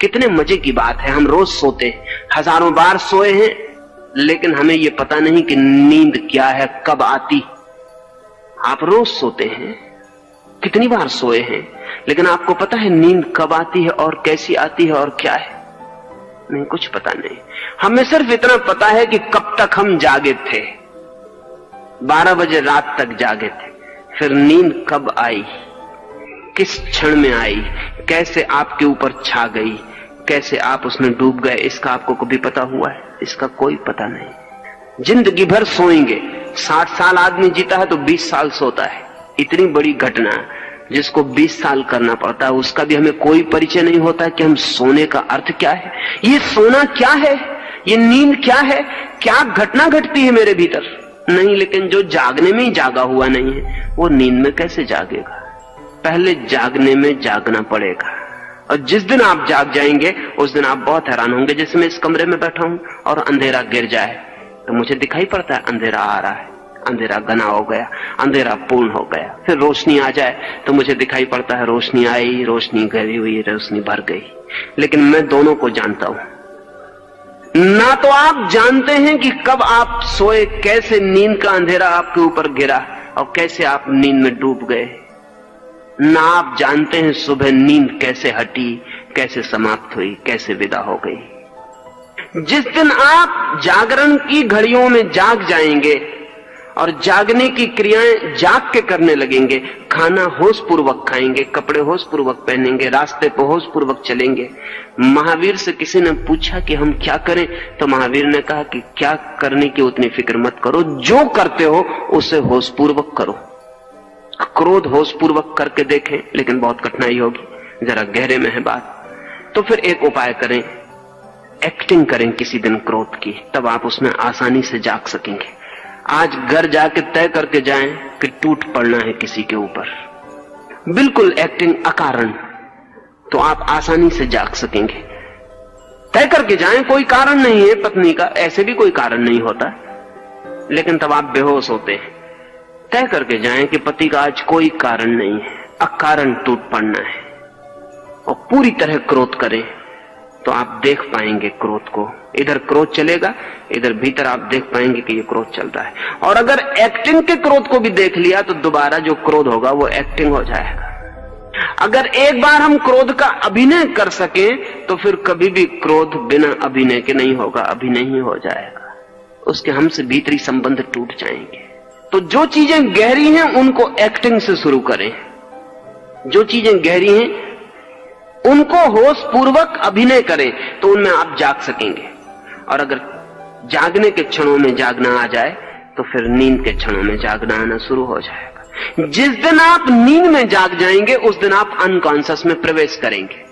कितने मजे की बात है, हम रोज सोते हैं, हजारों बार सोए हैं, लेकिन हमें यह पता नहीं कि नींद क्या है, कब आती। आप रोज सोते हैं, कितनी बार सोए हैं, लेकिन आपको पता है नींद कब आती है और कैसी आती है और क्या है? नहीं, कुछ पता नहीं। हमें सिर्फ इतना पता है कि कब तक हम जागे थे, 12 बजे रात तक जागे थे, फिर नींद कब आई, किस क्षण में आई, कैसे आपके ऊपर छा गई, कैसे आप उसमें डूब गए, इसका आपको कभी पता हुआ है? इसका कोई पता नहीं। जिंदगी भर सोएंगे, 60 साल आदमी जीता है तो 20 साल सोता है। इतनी बड़ी घटना जिसको 20 साल करना पड़ता है, उसका भी हमें कोई परिचय नहीं होता कि हम सोने का अर्थ क्या है, ये सोना क्या है, ये नींद क्या है, क्या घटना घटती है मेरे भीतर? नहीं, लेकिन जो जागने में ही जागा हुआ नहीं है वो नींद में कैसे जागेगा? पहले जागने में जागना पड़ेगा, और जिस दिन आप जाग जाएंगे उस दिन आप बहुत हैरान होंगे। जैसे मैं इस कमरे में बैठा हूं और अंधेरा गिर जाए तो मुझे दिखाई पड़ता है अंधेरा आ रहा है, अंधेरा घना हो गया, अंधेरा पूर्ण हो गया। फिर रोशनी आ जाए तो मुझे दिखाई पड़ता है रोशनी आई, रोशनी गहरी हुई, रोशनी भर गई। लेकिन मैं दोनों को जानता हूं। ना तो आप जानते हैं कि कब आप सोए, कैसे नींद का अंधेरा आपके ऊपर गिरा और कैसे आप नींद में डूब गए, ना आप जानते हैं सुबह नींद कैसे हटी, कैसे समाप्त हुई, कैसे विदा हो गई। जिस दिन आप जागरण की घड़ियों में जाग जाएंगे और जागने की क्रियाएं जाग के करने लगेंगे, खाना होश पूर्वक खाएंगे, कपड़े होश पूर्वक पहनेंगे, रास्ते पर होश पूर्वक चलेंगे। महावीर से किसी ने पूछा कि हम क्या करें, तो महावीर ने कहा कि क्या करने की उतनी फिक्र मत करो, जो करते हो उसे होश पूर्वक करो। क्रोध होश पूर्वक करके देखें, लेकिन बहुत कठिनाई होगी, जरा गहरे में है बात। तो फिर एक उपाय करें, एक्टिंग करें किसी दिन क्रोध की, तब आप उसमें आसानी से जाग सकेंगे। आज घर जाके तय करके जाएं कि टूट पड़ना है किसी के ऊपर, बिल्कुल एक्टिंग अकारण, तो आप आसानी से जाग सकेंगे। तय करके जाएं, कोई कारण नहीं है पत्नी का, ऐसे भी कोई कारण नहीं होता, लेकिन तब आप बेहोश होते हैं। तय करके जाएं कि पति का आज कोई कारण नहीं है, अकारण टूट पड़ना है, और पूरी तरह क्रोध करें, तो आप देख पाएंगे क्रोध को। इधर क्रोध चलेगा, इधर भीतर आप देख पाएंगे कि ये क्रोध चल रहा है। और अगर एक्टिंग के क्रोध को भी देख लिया तो दोबारा जो क्रोध होगा वो एक्टिंग हो जाएगा। अगर एक बार हम क्रोध का अभिनय कर सकें तो फिर कभी भी क्रोध बिना अभिनय के नहीं होगा, अभिनय ही हो जाएगा। उसके हमसे भीतरी संबंध टूट जाएंगे। तो जो चीजें गहरी हैं उनको एक्टिंग से शुरू करें, जो चीजें गहरी हैं उनको होश पूर्वक अभिनय करें, तो उनमें आप जाग सकेंगे। और अगर जागने के क्षणों में जागना आ जाए तो फिर नींद के क्षणों में जागना आना शुरू हो जाएगा। जिस दिन आप नींद में जाग जाएंगे उस दिन आप अनकॉन्शियस में प्रवेश करेंगे।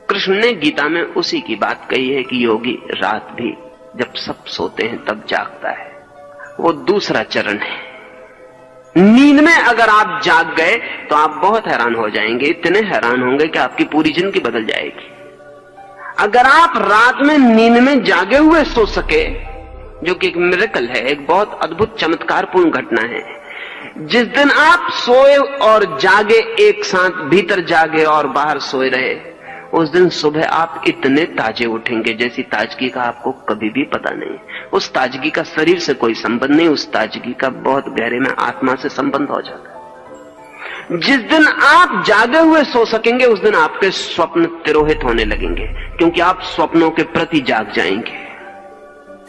कृष्ण ने गीता में उसी की बात कही है कि योगी रात भी जब सब सोते हैं तब जागता है। वो दूसरा चरण है। नींद में अगर आप जाग गए तो आप बहुत हैरान हो जाएंगे, इतने हैरान होंगे कि आपकी पूरी जिंदगी बदल जाएगी। अगर आप रात में नींद में जागे हुए सो सके, जो कि एक मिरेकल है, एक बहुत अद्भुत चमत्कारपूर्ण घटना है। जिस दिन आप सोए और जागे एक साथ, भीतर जागे और बाहर सोए रहे, उस दिन सुबह आप इतने ताजे उठेंगे जैसी ताजगी का आपको कभी भी पता नहीं। उस ताजगी का शरीर से कोई संबंध नहीं, उस ताजगी का बहुत गहरे में आत्मा से संबंध हो जाता है। जिस दिन आप जागे हुए सो सकेंगे उस दिन आपके स्वप्न तिरोहित होने लगेंगे, क्योंकि आप स्वप्नों के प्रति जाग जाएंगे।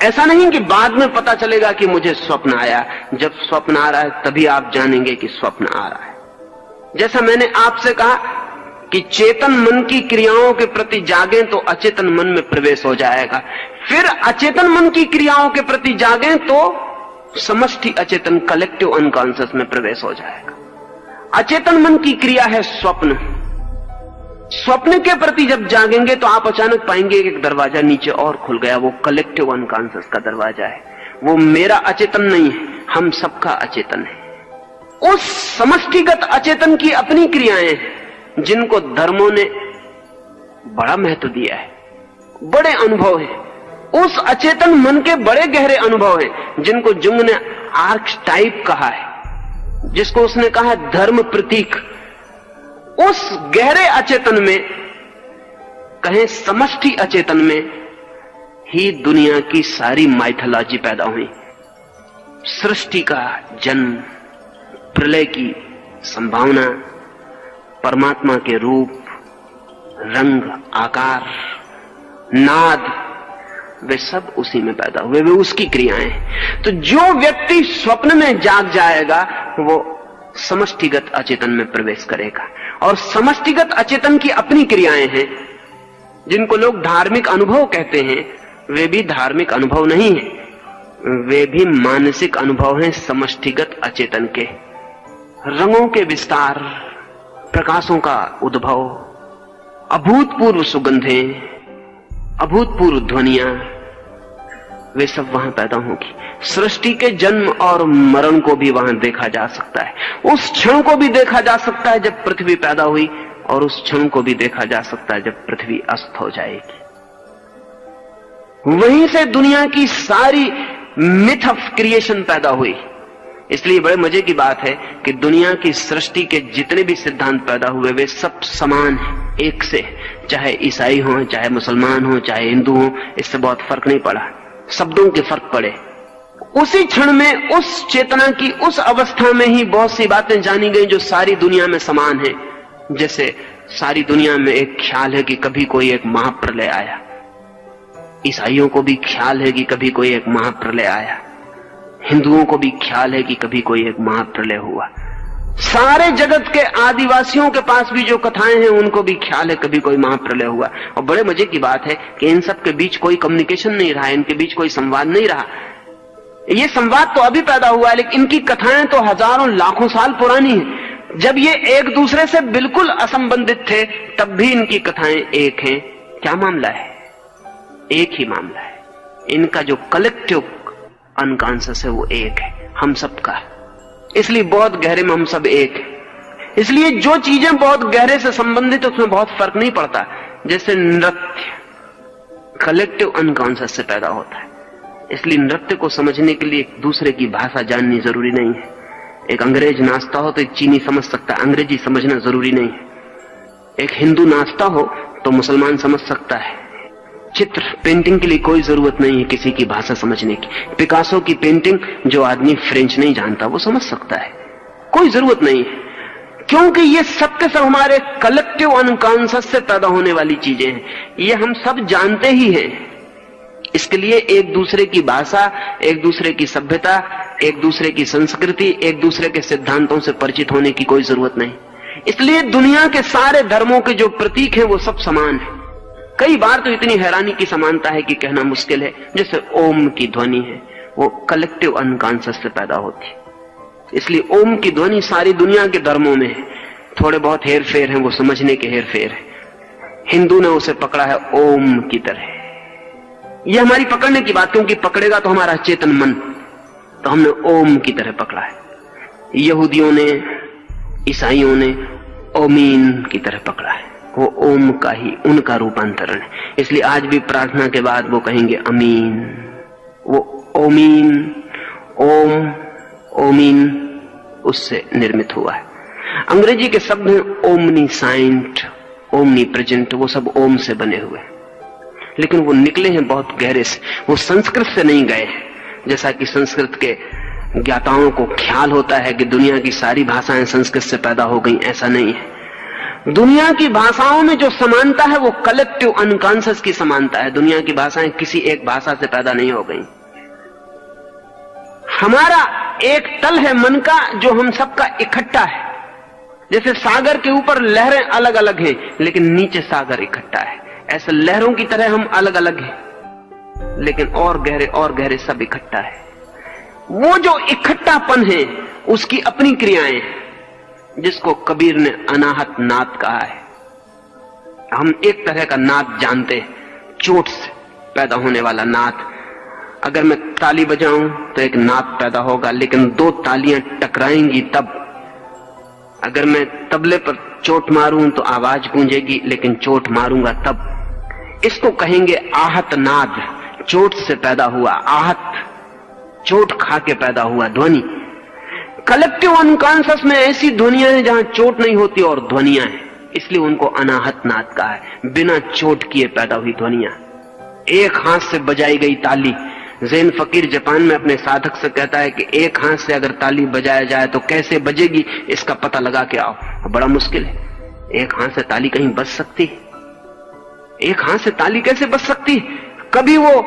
ऐसा नहीं कि बाद में पता चलेगा कि मुझे स्वप्न आया, जब स्वप्न आ रहा है तभी आप जानेंगे कि स्वप्न आ रहा है। जैसा मैंने आपसे कहा कि चेतन मन की क्रियाओं के प्रति जागें तो अचेतन मन में प्रवेश हो जाएगा, फिर अचेतन मन की क्रियाओं के प्रति जागें तो समष्टि अचेतन कलेक्टिव अनकॉन्शियस में प्रवेश हो जाएगा। अचेतन मन की क्रिया है स्वप्न। स्वप्न के प्रति जब जागेंगे तो आप अचानक पाएंगे कि एक दरवाजा नीचे और खुल गया, वो कलेक्टिव अनकॉन्शियस का दरवाजा है। वो मेरा अचेतन नहीं है, हम सबका अचेतन है। उस समष्टिगत अचेतन की अपनी क्रियाएं हैं जिनको धर्मों ने बड़ा महत्व दिया है, बड़े अनुभव है। उस अचेतन मन के बड़े गहरे अनुभव हैं जिनको जुंग ने आर्कटाइप कहा है, जिसको उसने कहा है धर्म प्रतीक। उस गहरे अचेतन में कहें समष्टि अचेतन में ही दुनिया की सारी माइथोलॉजी पैदा हुई। सृष्टि का जन्म, प्रलय की संभावना, परमात्मा के रूप, रंग, आकार, नाद, वे सब उसी में पैदा हुए, वे उसकी क्रियाएं। तो जो व्यक्ति स्वप्न में जाग जाएगा वो समष्टिगत अचेतन में प्रवेश करेगा। और समष्टिगत अचेतन की अपनी क्रियाएं हैं। जिनको लोग धार्मिक अनुभव कहते हैं, वे भी धार्मिक अनुभव नहीं है, वे भी मानसिक अनुभव हैं समष्टिगत अचेतन के। रंगों के विस्तार, प्रकाशों का उद्भव, अभूतपूर्व सुगंधें, अभूतपूर्व ध्वनियां, वे सब वहां पैदा होंगी। सृष्टि के जन्म और मरण को भी वहां देखा जा सकता है। उस क्षण को भी देखा जा सकता है जब पृथ्वी पैदा हुई, और उस क्षण को भी देखा जा सकता है जब पृथ्वी अस्त हो जाएगी। वहीं से दुनिया की सारी मिथ ऑफ क्रिएशन पैदा हुई। इसलिए बड़े मजे की बात है कि दुनिया की सृष्टि के जितने भी सिद्धांत पैदा हुए वे सब समान हैं, एक से। चाहे ईसाई हो, चाहे मुसलमान हो, चाहे हिंदू हो, इससे बहुत फर्क नहीं पड़ा। शब्दों के फर्क पड़े। उसी क्षण में, उस चेतना की उस अवस्था में ही बहुत सी बातें जानी गई जो सारी दुनिया में समान है। जैसे सारी दुनिया में एक ख्याल है कि कभी कोई एक महाप्रलय आया। ईसाइयों को भी ख्याल है कि कभी कोई एक महाप्रलय आया। हिंदुओं को भी ख्याल है कि कभी कोई एक महाप्रलय हुआ। सारे जगत के आदिवासियों के पास भी जो कथाएं हैं उनको भी ख्याल है कभी कोई महाप्रलय हुआ। और बड़े मजे की बात है कि इन सब के बीच कोई कम्युनिकेशन नहीं रहा, इनके बीच कोई संवाद नहीं रहा। ये संवाद तो अभी पैदा हुआ है, लेकिन इनकी कथाएं तो हजारों लाखों साल पुरानी हैं। जब ये एक दूसरे से बिल्कुल असंबंधित थे तब भी इनकी कथाएं एक हैं। क्या मामला है? एक ही मामला है। इनका जो कलेक्टिव अनकॉन्शियस है वो एक है, हम सबका। इसलिए बहुत गहरे में हम सब एक हैं। इसलिए जो चीजें बहुत गहरे से संबंधित है उसमें बहुत फर्क नहीं पड़ता। जैसे नृत्य कलेक्टिव अनकॉन्शियस से पैदा होता है, इसलिए नृत्य को समझने के लिए एक दूसरे की भाषा जाननी जरूरी नहीं है। एक अंग्रेज नाचता हो तो एक चीनी समझ सकता है, अंग्रेजी समझना जरूरी नहीं है। एक हिंदू नाचता हो तो मुसलमान समझ सकता है। चित्र पेंटिंग के लिए कोई जरूरत नहीं है किसी की भाषा समझने की। पिकासो की पेंटिंग जो आदमी फ्रेंच नहीं जानता वो समझ सकता है, कोई जरूरत नहीं है। क्योंकि ये सब के सब हमारे कलेक्टिव अनकॉन्शियस से पैदा होने वाली चीजें हैं, ये हम सब जानते ही हैं। इसके लिए एक दूसरे की भाषा, एक दूसरे की सभ्यता, एक दूसरे की संस्कृति, एक दूसरे के सिद्धांतों से परिचित होने की कोई जरूरत नहीं। इसलिए दुनिया के सारे धर्मों के जो प्रतीक हैं वो सब समान है। कई बार तो इतनी हैरानी की समानता है कि कहना मुश्किल है। जैसे ओम की ध्वनि है, वो कलेक्टिव अनकॉन्शियस से पैदा होती है। इसलिए ओम की ध्वनि सारी दुनिया के धर्मों में है। थोड़े बहुत हेर फेर हैं, वो समझने के हेर फेर है। हिंदू ने उसे पकड़ा है ओम की तरह। यह हमारी पकड़ने की बात, क्योंकि पकड़ेगा तो हमारा चेतन मन, तो हमने ओम की तरह पकड़ा है। यहूदियों ने, ईसाइयों ने ओमीन की तरह पकड़ा है। वो ओम का ही उनका रूपांतरण है। इसलिए आज भी प्रार्थना के बाद वो कहेंगे अमीन। वो ओमीन, ओम, ओमीन उससे निर्मित हुआ है। अंग्रेजी के शब्द हैं ओमनीसाइंट, ओमनी प्रेजेंट, वो सब ओम से बने हुए हैं, लेकिन वो निकले हैं बहुत गहरे से। वो संस्कृत से नहीं गए हैं, जैसा कि संस्कृत के ज्ञाताओं को ख्याल होता है कि दुनिया की सारी भाषाएं संस्कृत से पैदा हो गई। ऐसा नहीं है। दुनिया की भाषाओं में जो समानता है वो कलेक्टिव अनकॉन्शियस की समानता है। दुनिया की भाषाएं किसी एक भाषा से पैदा नहीं हो गई। हमारा एक तल है मन का जो हम सबका इकट्ठा है। जैसे सागर के ऊपर लहरें अलग अलग हैं, लेकिन नीचे सागर इकट्ठा है। ऐसे लहरों की तरह हम अलग अलग हैं, लेकिन और गहरे सब इकट्ठा है। वो जो इकट्ठापन है उसकी अपनी क्रियाएं हैं, जिसको कबीर ने अनाहत नाद कहा है। हम एक तरह का नाद जानते हैं, चोट से पैदा होने वाला नाद। अगर मैं ताली बजाऊं तो एक नाद पैदा होगा, लेकिन दो तालियां टकराएंगी तब। अगर मैं तबले पर चोट मारूं तो आवाज गूंजेगी, लेकिन चोट मारूंगा तब। इसको कहेंगे आहत नाद। चोट से पैदा हुआ आहत, चोट खा के पैदा हुआ ध्वनि। कलेक्टिव अनकॉन्शियस में ऐसी ध्वनियां हैं जहां चोट नहीं होती और ध्वनियां हैं। इसलिए उनको अनाहत नाद कहा है। बिना चोट किए पैदा हुई ध्वनियां, एक हाथ से बजाई गई ताली। जैन फकीर जापान में अपने साधक से कहता है कि एक हाथ से अगर ताली बजाया जाए तो कैसे बजेगी इसका पता लगा के आओ। बड़ा मुश्किल है, एक हाथ से ताली कहीं बज सकती? एक हाथ से ताली कैसे बज सकती? कभी वो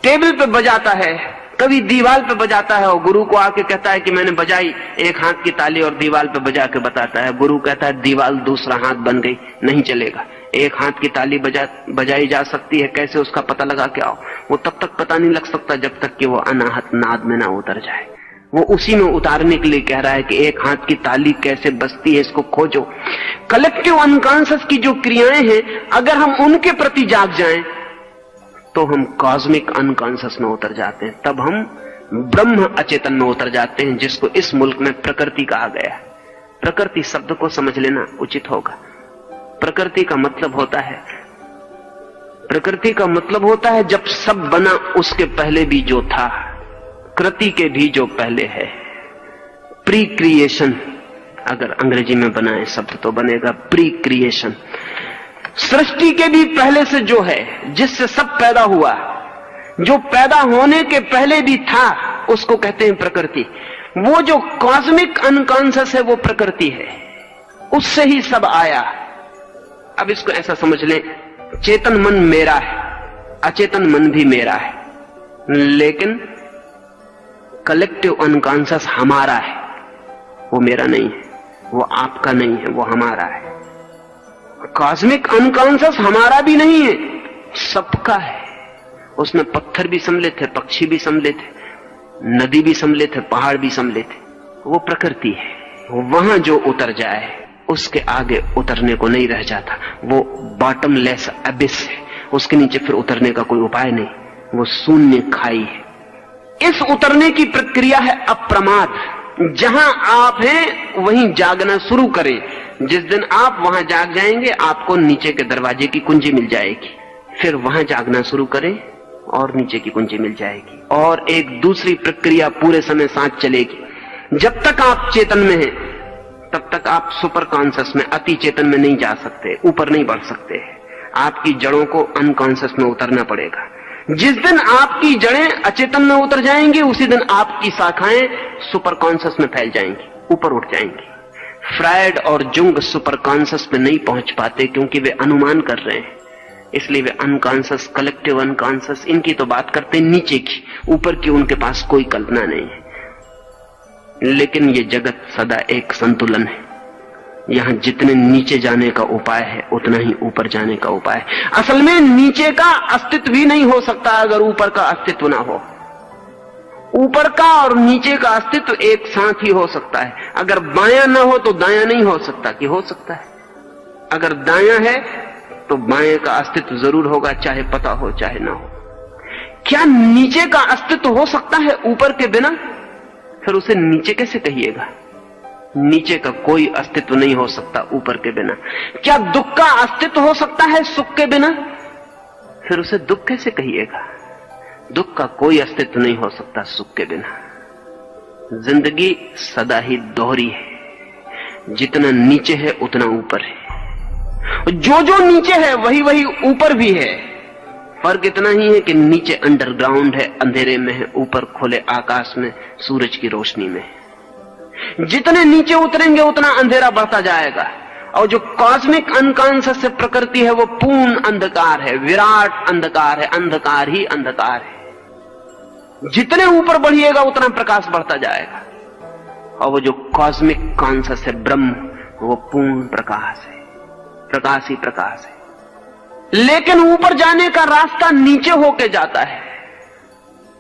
टेबल पे बजाता है, कभी दीवार पे बजाता है और गुरु को आके कहता है कि मैंने बजाई एक हाथ की ताली और दीवार पे बजा के बताता है। गुरु कहता है दीवार दूसरा हाथ बन गई, नहीं चलेगा। एक हाथ की ताली बजाई जा सकती है, कैसे उसका पता लगा के आओ। वो तब तक पता नहीं लग सकता जब तक कि वो अनाहत नाद में ना उतर जाए। वो उसी में उतारने के लिए कह रहा है कि एक हाथ की ताली कैसे बजती है, इसको खोजो। कलेक्टिव अनकॉन्शियस की जो क्रियाएं हैं, अगर हम उनके प्रति जाग जाएं तो हम कॉस्मिक अनकॉन्शियस में उतर जाते हैं, तब हम ब्रह्म अचेतन में उतर जाते हैं, जिसको इस मुल्क में प्रकृति कहा गया है। प्रकृति शब्द को समझ लेना उचित होगा। प्रकृति का मतलब होता है जब सब बना उसके पहले भी जो था, कृति के भी जो पहले है। प्री क्रिएशन अगर अंग्रेजी में बनाए शब्द तो बनेगा प्री क्रिएशन। सृष्टि के भी पहले से जो है, जिससे सब पैदा हुआ, जो पैदा होने के पहले भी था, उसको कहते हैं प्रकृति। वो जो कॉस्मिक अनकॉन्शियस है वो प्रकृति है, उससे ही सब आया। अब इसको ऐसा समझ लें, चेतन मन मेरा है, अचेतन मन भी मेरा है, लेकिन कलेक्टिव अनकॉन्शियस हमारा है। वो मेरा नहीं है, वो आपका नहीं है, वो हमारा है। कॉस्मिक अनकॉन्शियस हमारा भी नहीं है, सबका है। उसमें पत्थर भी सम्मिलित थे, पक्षी भी सम्मिलित थे, नदी भी सम्मिलित है, पहाड़ भी सम्मिलित है। वो प्रकृति है। वहां जो उतर जाए उसके आगे उतरने को नहीं रह जाता। वो बॉटमलेस अबिस है, उसके नीचे फिर उतरने का कोई उपाय नहीं, वो शून्य खाई है। इस उतरने की प्रक्रिया है अप्रमाद। जहां आप हैं वहीं जागना शुरू करें। जिस दिन आप वहां जाग जाएंगे, आपको नीचे के दरवाजे की कुंजी मिल जाएगी। फिर वहां जागना शुरू करें और नीचे की कुंजी मिल जाएगी। और एक दूसरी प्रक्रिया पूरे समय साथ चलेगी। जब तक आप चेतन में हैं, तब तक आप सुपर कॉन्शियस में, अति चेतन में नहीं जा सकते, ऊपर नहीं बढ़ सकते। आपकी जड़ों को अनकॉन्शियस में उतरना पड़ेगा। जिस दिन आपकी जड़ें अचेतन में उतर जाएंगी, उसी दिन आपकी शाखाएं सुपर कॉन्शियस में फैल जाएंगी, ऊपर उठ जाएंगी। फ्रायड और जुंग सुपर कॉन्शियस में नहीं पहुंच पाते क्योंकि वे अनुमान कर रहे हैं, इसलिए वे अनकॉन्शियस, कलेक्टिव अनकॉन्शियस, इनकी तो बात करते हैं नीचे की, ऊपर की उनके पास कोई कल्पना नहीं है। लेकिन ये जगत सदा एक संतुलन है। यहां जितने नीचे जाने का उपाय है, उतना ही ऊपर जाने का उपाय है। असल में नीचे का अस्तित्व भी नहीं हो सकता अगर ऊपर का अस्तित्व ना हो। ऊपर का और नीचे का अस्तित्व एक साथ ही हो सकता है। अगर बायां ना हो तो दायां नहीं हो सकता, कि हो सकता है? अगर दायां है तो बाएं का अस्तित्व जरूर होगा, चाहे पता हो चाहे ना हो। क्या नीचे का अस्तित्व हो सकता है ऊपर के बिना? फिर उसे नीचे कैसे कहिएगा? नीचे का कोई अस्तित्व नहीं हो सकता ऊपर के बिना। क्या दुख का अस्तित्व हो सकता है सुख के बिना? फिर उसे दुख कैसे कहिएगा? दुख का कोई अस्तित्व नहीं हो सकता सुख के बिना। जिंदगी सदा ही दोहरी है। जितना नीचे है उतना ऊपर है। जो जो नीचे है वही वही ऊपर भी है। फर्क इतना ही है कि नीचे अंडरग्राउंड है, अंधेरे में है, ऊपर खुले आकाश में, सूरज की रोशनी में। जितने नीचे उतरेंगे उतना अंधेरा बढ़ता जाएगा। और जो कॉस्मिक अनकॉन्शियस से प्रकृति है वो पूर्ण अंधकार है, विराट अंधकार है, अंधकार ही अंधकार है। जितने ऊपर बढ़िएगा उतना प्रकाश बढ़ता जाएगा। और वो जो कॉस्मिक कॉन्शियस है ब्रह्म, वो पूर्ण प्रकाश है, प्रकाश ही प्रकाश है। लेकिन ऊपर जाने का रास्ता नीचे होके जाता है।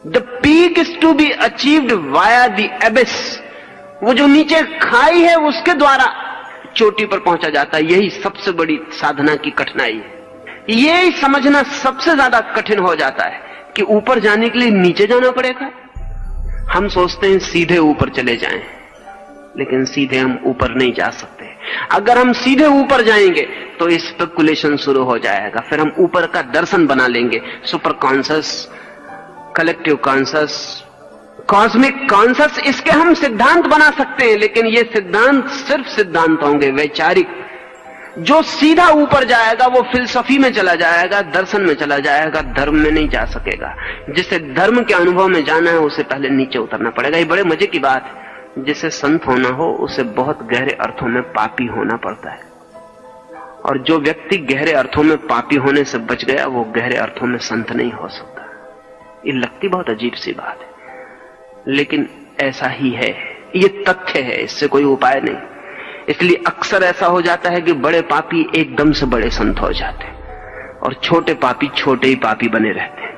The peak is to be achieved via the abyss. वो जो नीचे खाई है उसके द्वारा चोटी पर पहुंचा जाता है। यही सबसे बड़ी साधना की कठिनाई है। यही समझना सबसे ज्यादा कठिन हो जाता है कि ऊपर जाने के लिए नीचे जाना पड़ेगा। हम सोचते हैं सीधे ऊपर चले जाएं, लेकिन सीधे हम ऊपर नहीं जा सकते। अगर हम सीधे ऊपर जाएंगे तो स्पेकुलेशन शुरू हो जाएगा। फिर हम ऊपर का दर्शन बना लेंगे, super conscious, collective conscious, cosmic conscious. इसके हम सिद्धांत बना सकते हैं, लेकिन ये सिद्धांत सिर्फ सिद्धांत होंगे, वैचारिक। जो सीधा ऊपर जाएगा वो फिलसफी में चला जाएगा, दर्शन में चला जाएगा, धर्म में नहीं जा सकेगा। जिसे धर्म के अनुभव में जाना है उसे पहले नीचे उतरना पड़ेगा। ये बड़े मजे की बात है। जिसे संत होना हो उसे बहुत गहरे अर्थों में पापी होना पड़ता है, और जो व्यक्ति गहरे अर्थों में पापी होने से बच गया वो गहरे अर्थों में संत नहीं हो सकता। ये लगती बहुत अजीब सी बात है, लेकिन ऐसा ही है, ये तथ्य है, इससे कोई उपाय नहीं। इसलिए अक्सर ऐसा हो जाता है कि बड़े पापी एकदम से बड़े संत हो जाते हैं और छोटे पापी छोटे ही पापी बने रहते हैं,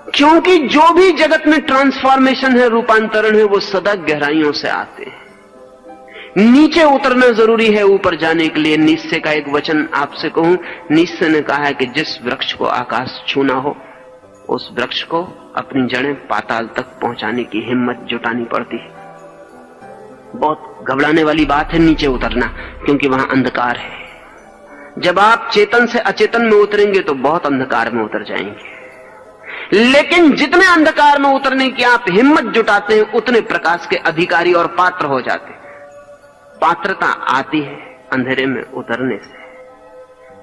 क्योंकि जो भी जगत में ट्रांसफॉर्मेशन है, रूपांतरण है, वो सदा गहराइयों से आते हैं। नीचे उतरना जरूरी है ऊपर जाने के लिए। नीत्शे का एक वचन आपसे कहूं, नीत्शे ने कहा है कि जिस वृक्ष को आकाश छूना हो उस वृक्ष को अपनी जड़ें पाताल तक पहुंचाने की हिम्मत जुटानी पड़ती है। बहुत घबराने वाली बात है नीचे उतरना, क्योंकि वहां अंधकार है। जब आप चेतन से अचेतन में उतरेंगे तो बहुत अंधकार में उतर जाएंगे, लेकिन जितने अंधकार में उतरने की आप हिम्मत जुटाते हैं उतने प्रकाश के अधिकारी और पात्र हो जाते हैं। पात्रता आती है अंधेरे में उतरने से,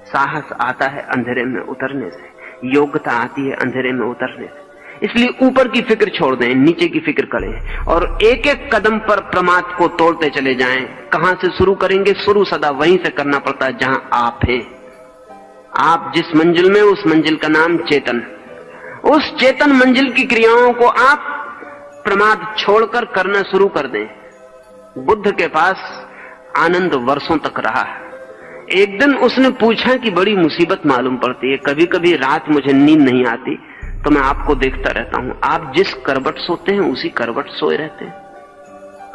साहस आता है अंधेरे में उतरने से, योग्यता आती है अंधेरे में उतरने से। इसलिए ऊपर की फिक्र छोड़ दें, नीचे की फिक्र करें और एक एक कदम पर प्रमाद को तोड़ते चले जाएं। कहां से शुरू करेंगे? शुरू सदा वहीं से करना पड़ता है जहां आप हैं। आप जिस मंजिल में, उस मंजिल का नाम चेतन। उस चेतन मंजिल की क्रियाओं को आप प्रमाद छोड़कर करना शुरू कर दें। बुद्ध के पास आनंद वर्षों तक रहा। एक दिन उसने पूछा कि बड़ी मुसीबत मालूम पड़ती है, कभी कभी रात मुझे नींद नहीं आती तो मैं आपको देखता रहता हूं। आप जिस करवट सोते हैं उसी करवट सोए रहते हैं,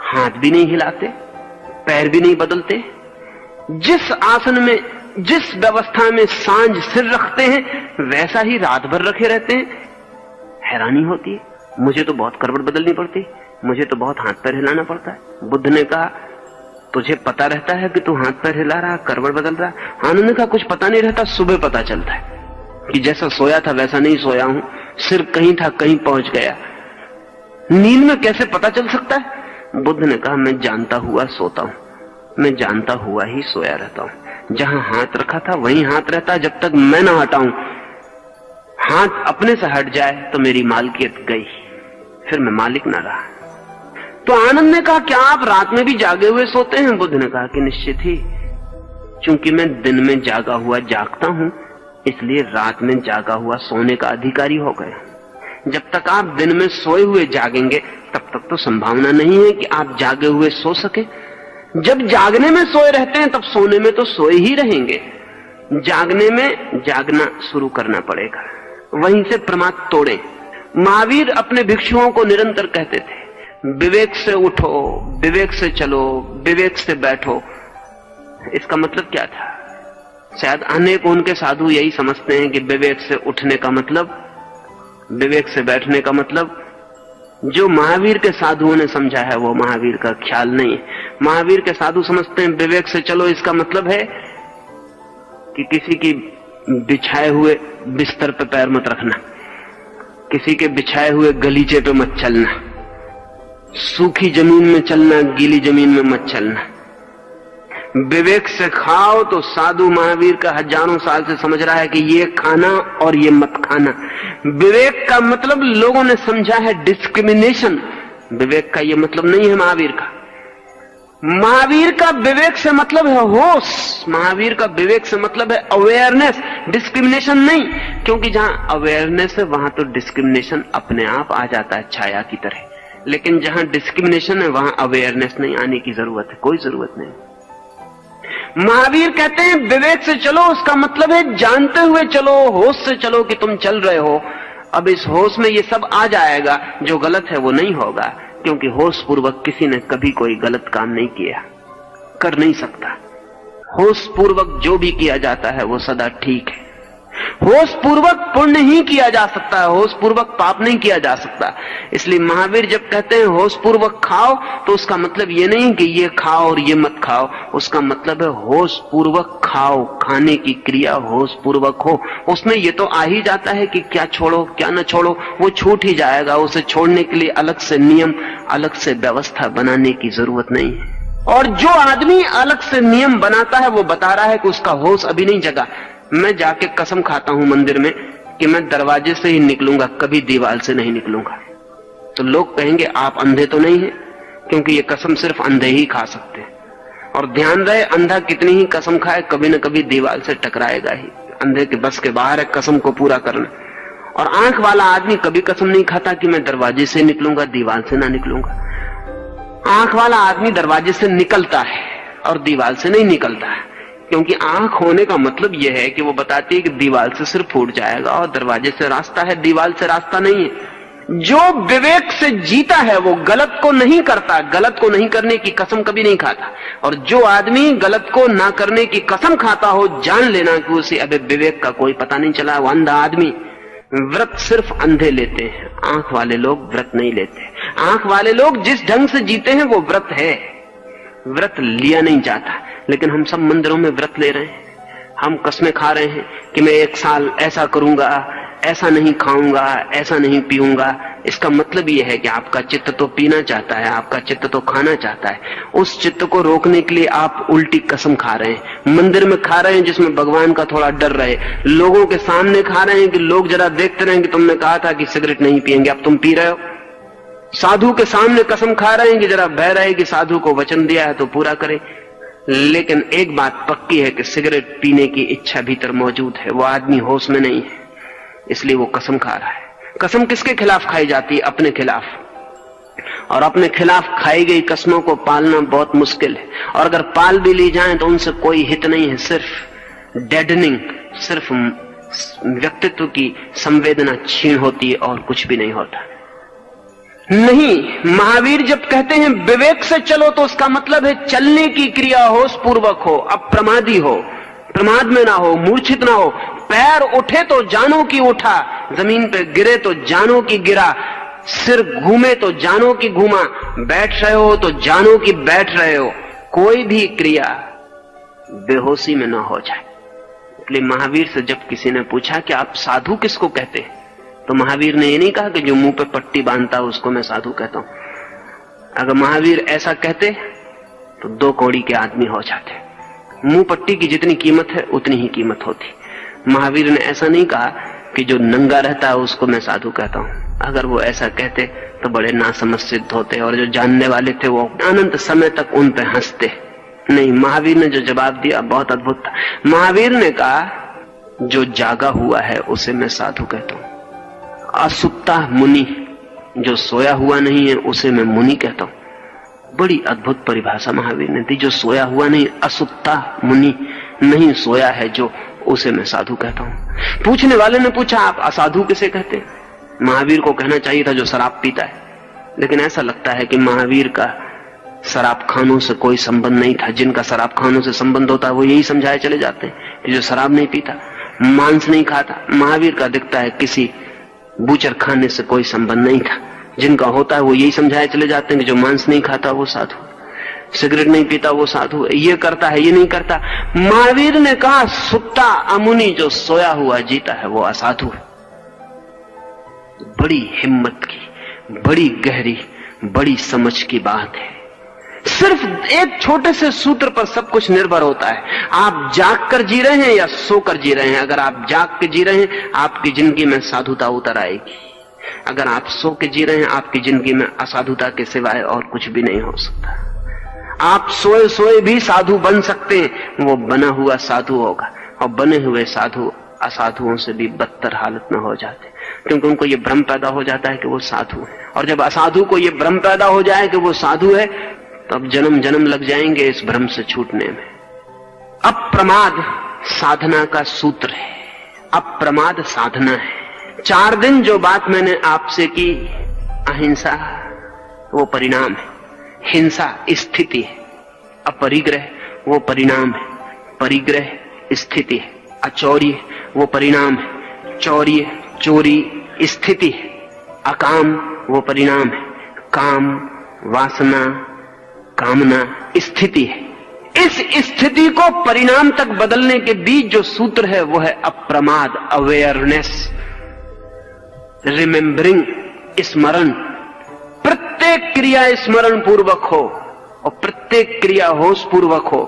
हाथ भी नहीं हिलाते, पैर भी नहीं बदलते। जिस आसन में, जिस व्यवस्था में सांझ सिर रखते हैं वैसा ही रात भर रखे रहते हैं। हैरानी होती है, मुझे तो बहुत करवट बदलनी पड़ती, मुझे तो बहुत हाथ पैर हिलाना पड़ता है। बुद्ध ने कहा तुझे पता रहता है कि तू हाथ पैर हिला रहा, करवट बदल रहा? आनंद ने कहा कुछ पता नहीं रहता, सुबह पता चलता है कि जैसा सोया था वैसा नहीं सोया हूं, सिर कहीं था कहीं पहुंच गया। नींद में कैसे पता चल सकता है? बुद्ध ने कहा मैं जानता हुआ सोता हूं, मैं जानता हुआ ही सोया रहता हूं। जहां हाथ रखा था वहीं हाथ रहता है जब तक मैं ना हटाऊं। हाथ अपने से हट जाए तो मेरी मालकियत गई, फिर मैं मालिक ना रहा। तो आनंद ने कहा क्या आप रात में भी जागे हुए सोते हैं? बुद्ध ने कहा कि निश्चित ही, चूंकि मैं दिन में जागा हुआ जागता हूं इसलिए रात में जागा हुआ सोने का अधिकारी हो गए। जब तक आप दिन में सोए हुए जागेंगे तब तक तो संभावना नहीं है कि आप जागे हुए सो सके। जब जागने में सोए रहते हैं तब सोने में तो सोए ही रहेंगे। जागने में जागना शुरू करना पड़ेगा, वहीं से प्रमाद तोड़े। महावीर अपने भिक्षुओं को निरंतर कहते थे विवेक से उठो, विवेक से चलो, विवेक से बैठो। इसका मतलब क्या था? शायद अनेक उनके साधु यही समझते हैं कि विवेक से उठने का मतलब, विवेक से बैठने का मतलब जो महावीर के साधुओं ने समझा है वो महावीर का ख्याल नहीं है। महावीर के साधु समझते हैं विवेक से चलो, इसका मतलब है कि किसी की बिछाए हुए बिस्तर पे पैर मत रखना, किसी के बिछाए हुए गलीचे पे मत चलना, सूखी जमीन में चलना, गीली जमीन में मत चलना। विवेक से खाओ तो साधु महावीर का हजारों साल से समझ रहा है कि ये खाना और ये मत खाना। विवेक का मतलब लोगों ने समझा है डिस्क्रिमिनेशन, विवेक का ये मतलब नहीं है महावीर का। महावीर का विवेक से मतलब है होश, महावीर का विवेक से मतलब है अवेयरनेस, डिस्क्रिमिनेशन नहीं। क्योंकि जहां अवेयरनेस है वहां तो डिस्क्रिमिनेशन अपने आप आ जाता है छाया की तरह, लेकिन जहां डिस्क्रिमिनेशन है वहां अवेयरनेस नहीं आने की जरूरत है, कोई जरूरत नहीं। महावीर कहते हैं विवेक से चलो, उसका मतलब है जानते हुए चलो, होश से चलो कि तुम चल रहे हो। अब इस होश में ये सब आ जाएगा, जो गलत है वो नहीं होगा, क्योंकि होश पूर्वक किसी ने कभी कोई गलत काम नहीं किया, कर नहीं सकता। होश पूर्वक जो भी किया जाता है वो सदा ठीक है। होश पूर्वक पुण्य ही किया जा सकता है, होश पूर्वक पाप नहीं किया जा सकता। इसलिए महावीर जब कहते हैं होश पूर्वक खाओ तो उसका मतलब ये नहीं कि ये खाओ और ये मत खाओ, उसका मतलब है होश पूर्वक खाओ, खाने की क्रिया होश पूर्वक हो। उसमें ये तो आ ही जाता है कि क्या छोड़ो क्या न छोड़ो, वो छूट ही जाएगा। उसे छोड़ने के लिए अलग से नियम, अलग से व्यवस्था बनाने की जरूरत नहीं है। और जो आदमी अलग से नियम बनाता है वो बता रहा है कि उसका होश अभी नहीं जगा। मैं जाके कसम खाता हूं मंदिर में कि मैं दरवाजे से ही निकलूंगा, कभी दीवार से नहीं निकलूंगा। तो लोग कहेंगे आप अंधे तो नहीं है, क्योंकि ये कसम सिर्फ अंधे ही खा सकते हैं। और ध्यान रहे, अंधा कितनी ही कसम खाए कभी न कभी दीवार से टकराएगा ही। अंधे के बस के बाहर है कसम को पूरा करना। और आंख वाला आदमी कभी कसम नहीं खाता कि मैं दरवाजे से निकलूंगा, दीवार से ना निकलूंगा। आंख वाला आदमी दरवाजे से निकलता है और दीवार से नहीं निकलता है, क्योंकि आंख होने का मतलब यह है कि वो बताती है कि दीवार से सिर्फ फूट जाएगा और दरवाजे से रास्ता है, दीवार से रास्ता नहीं है। जो विवेक से जीता है वो गलत को नहीं करता, गलत को नहीं करने की कसम कभी नहीं खाता। और जो आदमी गलत को ना करने की कसम खाता हो, जान लेना कि उसे अबे विवेक का कोई पता नहीं चला, वो अंधा आदमी। व्रत सिर्फ अंधे लेते हैं, आंख वाले लोग व्रत नहीं लेते। आंख वाले लोग जिस ढंग से जीते हैं वो व्रत है, व्रत लिया नहीं जाता। लेकिन हम सब मंदिरों में व्रत ले रहे हैं, हम कस्में खा रहे हैं कि मैं 1 साल ऐसा करूंगा, ऐसा नहीं खाऊंगा, ऐसा नहीं पीऊंगा। इसका मतलब यह है कि आपका चित्त तो पीना चाहता है, आपका चित्त तो खाना चाहता है। उस चित्त को रोकने के लिए आप उल्टी कसम खा रहे हैं। मंदिर में खा रहे हैं जिसमें भगवान का थोड़ा डर रहे, लोगों के सामने खा रहे हैं कि लोग जरा देखते रहे कि तुमने कहा था कि सिगरेट नहीं पिएंगे, अब तुम पी रहे हो। साधु के सामने कसम खा रहे हैं कि जरा बह रहे कि साधु को वचन दिया है तो पूरा करे। लेकिन एक बात पक्की है कि सिगरेट पीने की इच्छा भीतर मौजूद है, वो आदमी होश में नहीं है, इसलिए वो कसम खा रहा है। कसम किसके खिलाफ खाई जाती है? अपने खिलाफ। और अपने खिलाफ खाई गई कसमों को पालना बहुत मुश्किल है, और अगर पाल भी ली जाए तो उनसे कोई हित नहीं है, सिर्फ डेडनिंग, सिर्फ व्यक्तित्व की संवेदना छीन होती है और कुछ भी नहीं होता। नहीं, महावीर जब कहते हैं विवेक से चलो तो उसका मतलब है चलने की क्रिया होश पूर्वक हो, अप्रमादी हो, प्रमाद में ना हो, मूर्छित ना हो। पैर उठे तो जानो कि उठा, जमीन पे गिरे तो जानो कि गिरा, सिर घूमे तो जानो कि घूमा, बैठ रहे हो तो जानो कि बैठ रहे हो। कोई भी क्रिया बेहोशी में ना हो जाए। इसलिए महावीर से जब किसी ने पूछा कि आप साधु किसको कहते हैं, तो महावीर ने ये नहीं कहा कि जो मुंह पे पट्टी बांधता है उसको मैं साधु कहता हूं। अगर महावीर ऐसा कहते तो 2 कौड़ी के आदमी हो जाते। मुंह पट्टी की जितनी कीमत है उतनी ही कीमत होती। महावीर ने ऐसा नहीं कहा कि जो नंगा रहता है उसको मैं साधु कहता हूं। अगर वो ऐसा कहते तो बड़े नासमझ सिद्ध होते, और जो जानने वाले थे वो अनंत समय तक उन पे हंसते। नहीं, महावीर ने जो जवाब दिया बहुत अद्भुत था। महावीर ने कहा जो जागा हुआ है उसे मैं साधु कहता हूं। असुप्ता मुनि, जो सोया हुआ नहीं है उसे मैं मुनि कहता हूं। बड़ी अद्भुत परिभाषा महावीर ने दी। जो सोया हुआ नहीं, असुप्ता मुनि, नहीं सोया है जो, उसे मैं साधु कहता हूं। पूछने वाले ने पूछा आप असाधु किसे कहते हैं? महावीर को कहना चाहिए था जो शराब पीता है, लेकिन ऐसा लगता है कि महावीर का शराब खानों से कोई संबंध नहीं था। जिनका शराब खानों से संबंध होता है वो यही समझाए चले जाते हैं कि जो शराब नहीं पीता, मांस नहीं खाता। महावीर का दिखता है किसी बूचर खाने से कोई संबंध नहीं था। जिनका होता है वो यही समझाए चले जाते हैं कि जो मांस नहीं खाता वो साधु, सिगरेट नहीं पीता वो साधु, ये करता है ये नहीं करता। महावीर ने कहा सुत्ता अमुनि, जो सोया हुआ जीता है वो असाधु है। बड़ी हिम्मत की, बड़ी गहरी, बड़ी समझ की बात है। सिर्फ एक छोटे से सूत्र पर सब कुछ निर्भर होता है। आप जाग कर जी रहे हैं या सोकर जी रहे हैं। अगर आप जाग के जी रहे हैं आपकी जिंदगी में साधुता उतर आएगी। अगर आप सो के जी रहे हैं आपकी जिंदगी में असाधुता के सिवाय और कुछ भी नहीं हो सकता। आप सोए सोए भी साधु बन सकते हैं, वो बना हुआ साधु होगा। और बने हुए साधु असाधुओं से भी बदतर हालत में हो जाते, क्योंकि उनको ये भ्रम पैदा हो जाता है कि वो साधु है। और जब असाधु को ये भ्रम पैदा हो जाए कि वो साधु है, तो अब जन्म जन्म लग जाएंगे इस भ्रम से छूटने में। अप्रमाद साधना का सूत्र है, अप्रमाद साधना है। 4 दिन जो बात मैंने आपसे की, अहिंसा वो परिणाम है, हिंसा स्थिति है, अपरिग्रह वो परिणाम है, परिग्रह स्थिति है, अचौर्य वो परिणाम है, चौर्य चोरी स्थिति है, अकाम वो परिणाम है, काम वासना कामना स्थिति है। इस स्थिति को परिणाम तक बदलने के बीच जो सूत्र है वो है अप्रमाद, अवेयरनेस, रिमेम्बरिंग, स्मरण। प्रत्येक क्रिया स्मरण पूर्वक हो, और प्रत्येक क्रिया होश पूर्वक हो,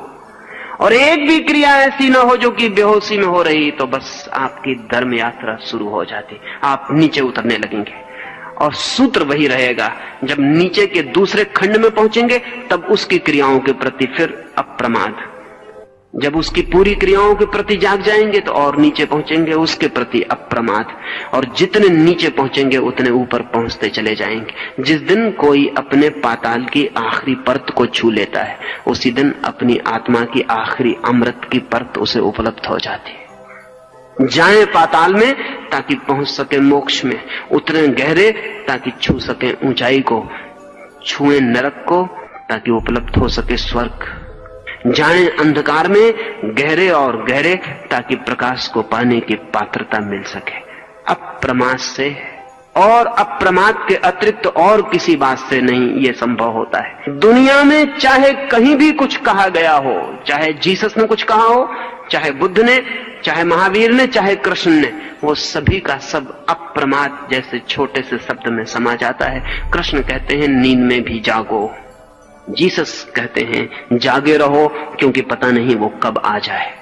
और एक भी क्रिया ऐसी ना हो जो कि बेहोशी में हो रही, तो बस आपकी धर्म यात्रा शुरू हो जाती, आप नीचे उतरने लगेंगे। और सूत्र वही रहेगा, जब नीचे के दूसरे खंड में पहुंचेंगे तब उसकी क्रियाओं के प्रति फिर अप्रमाद, जब उसकी पूरी क्रियाओं के प्रति जाग जाएंगे तो और नीचे पहुंचेंगे, उसके प्रति अप्रमाद, और जितने नीचे पहुंचेंगे उतने ऊपर पहुंचते चले जाएंगे। जिस दिन कोई अपने पाताल की आखिरी परत को छू लेता है, उसी दिन अपनी आत्मा की आखिरी अमृत की परत उसे उपलब्ध हो जाती है। जाएं पाताल में ताकि पहुंच सके मोक्ष में, उतरे गहरे ताकि छू सके ऊंचाई को, छुए नरक को ताकि उपलब्ध हो सके स्वर्ग। जाएं अंधकार में गहरे और गहरे ताकि प्रकाश को पाने की पात्रता मिल सके। अप्रमाद से और अप्रमाद के अतिरिक्त और किसी बात से नहीं ये संभव होता है। दुनिया में चाहे कहीं भी कुछ कहा गया हो, चाहे जीसस ने कुछ कहा हो, चाहे बुद्ध ने, चाहे महावीर ने, चाहे कृष्ण ने, वो सभी का सब अप्रमाद जैसे छोटे से शब्द में समा जाता है। कृष्ण कहते हैं नींद में भी जागो, जीसस कहते हैं जागे रहो क्योंकि पता नहीं वो कब आ जाए।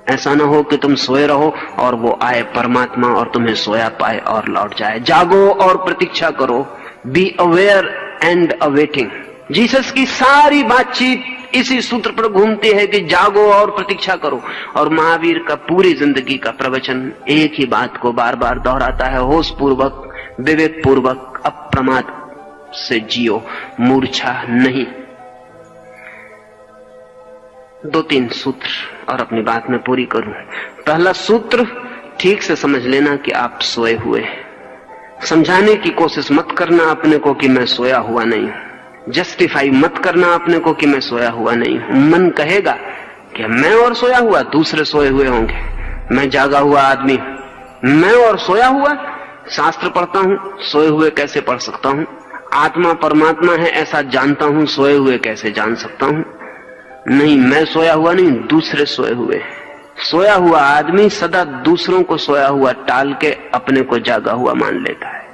ऐसा ना हो कि तुम सोए रहो और वो आए परमात्मा और तुम्हें सोया पाए और लौट जाए। जागो और प्रतीक्षा करो, be aware and awaiting. Jesus की सारी बातचीत इसी सूत्र पर घूमती है कि जागो और प्रतीक्षा करो, और महावीर का पूरी जिंदगी का प्रवचन एक ही बात को बार बार दोहराता है, होश पूर्वक, विवेक पूर्वक, अप्रमाद से जियो, मूर्छा नहीं। 2-3 सूत्र और अपनी बात में पूरी करूं। पहला सूत्र, ठीक से समझ लेना कि आप सोए हुए हैं। समझाने की कोशिश मत करना अपने को कि मैं सोया हुआ नहीं हूं। जस्टिफाई मत करना अपने को कि मैं सोया हुआ नहीं हूं। मन कहेगा कि मैं और सोया हुआ, दूसरे सोए हुए होंगे, मैं जागा हुआ आदमी, मैं और सोया हुआ, शास्त्र पढ़ता हूं, सोए हुए कैसे पढ़ सकता हूं? आत्मा परमात्मा है ऐसा जानता हूं, सोए हुए कैसे जान सकता हूं? नहीं, मैं सोया हुआ नहीं, दूसरे सोए हुए। सोया हुआ आदमी सदा दूसरों को सोया हुआ टाल के अपने को जागा हुआ मान लेता है।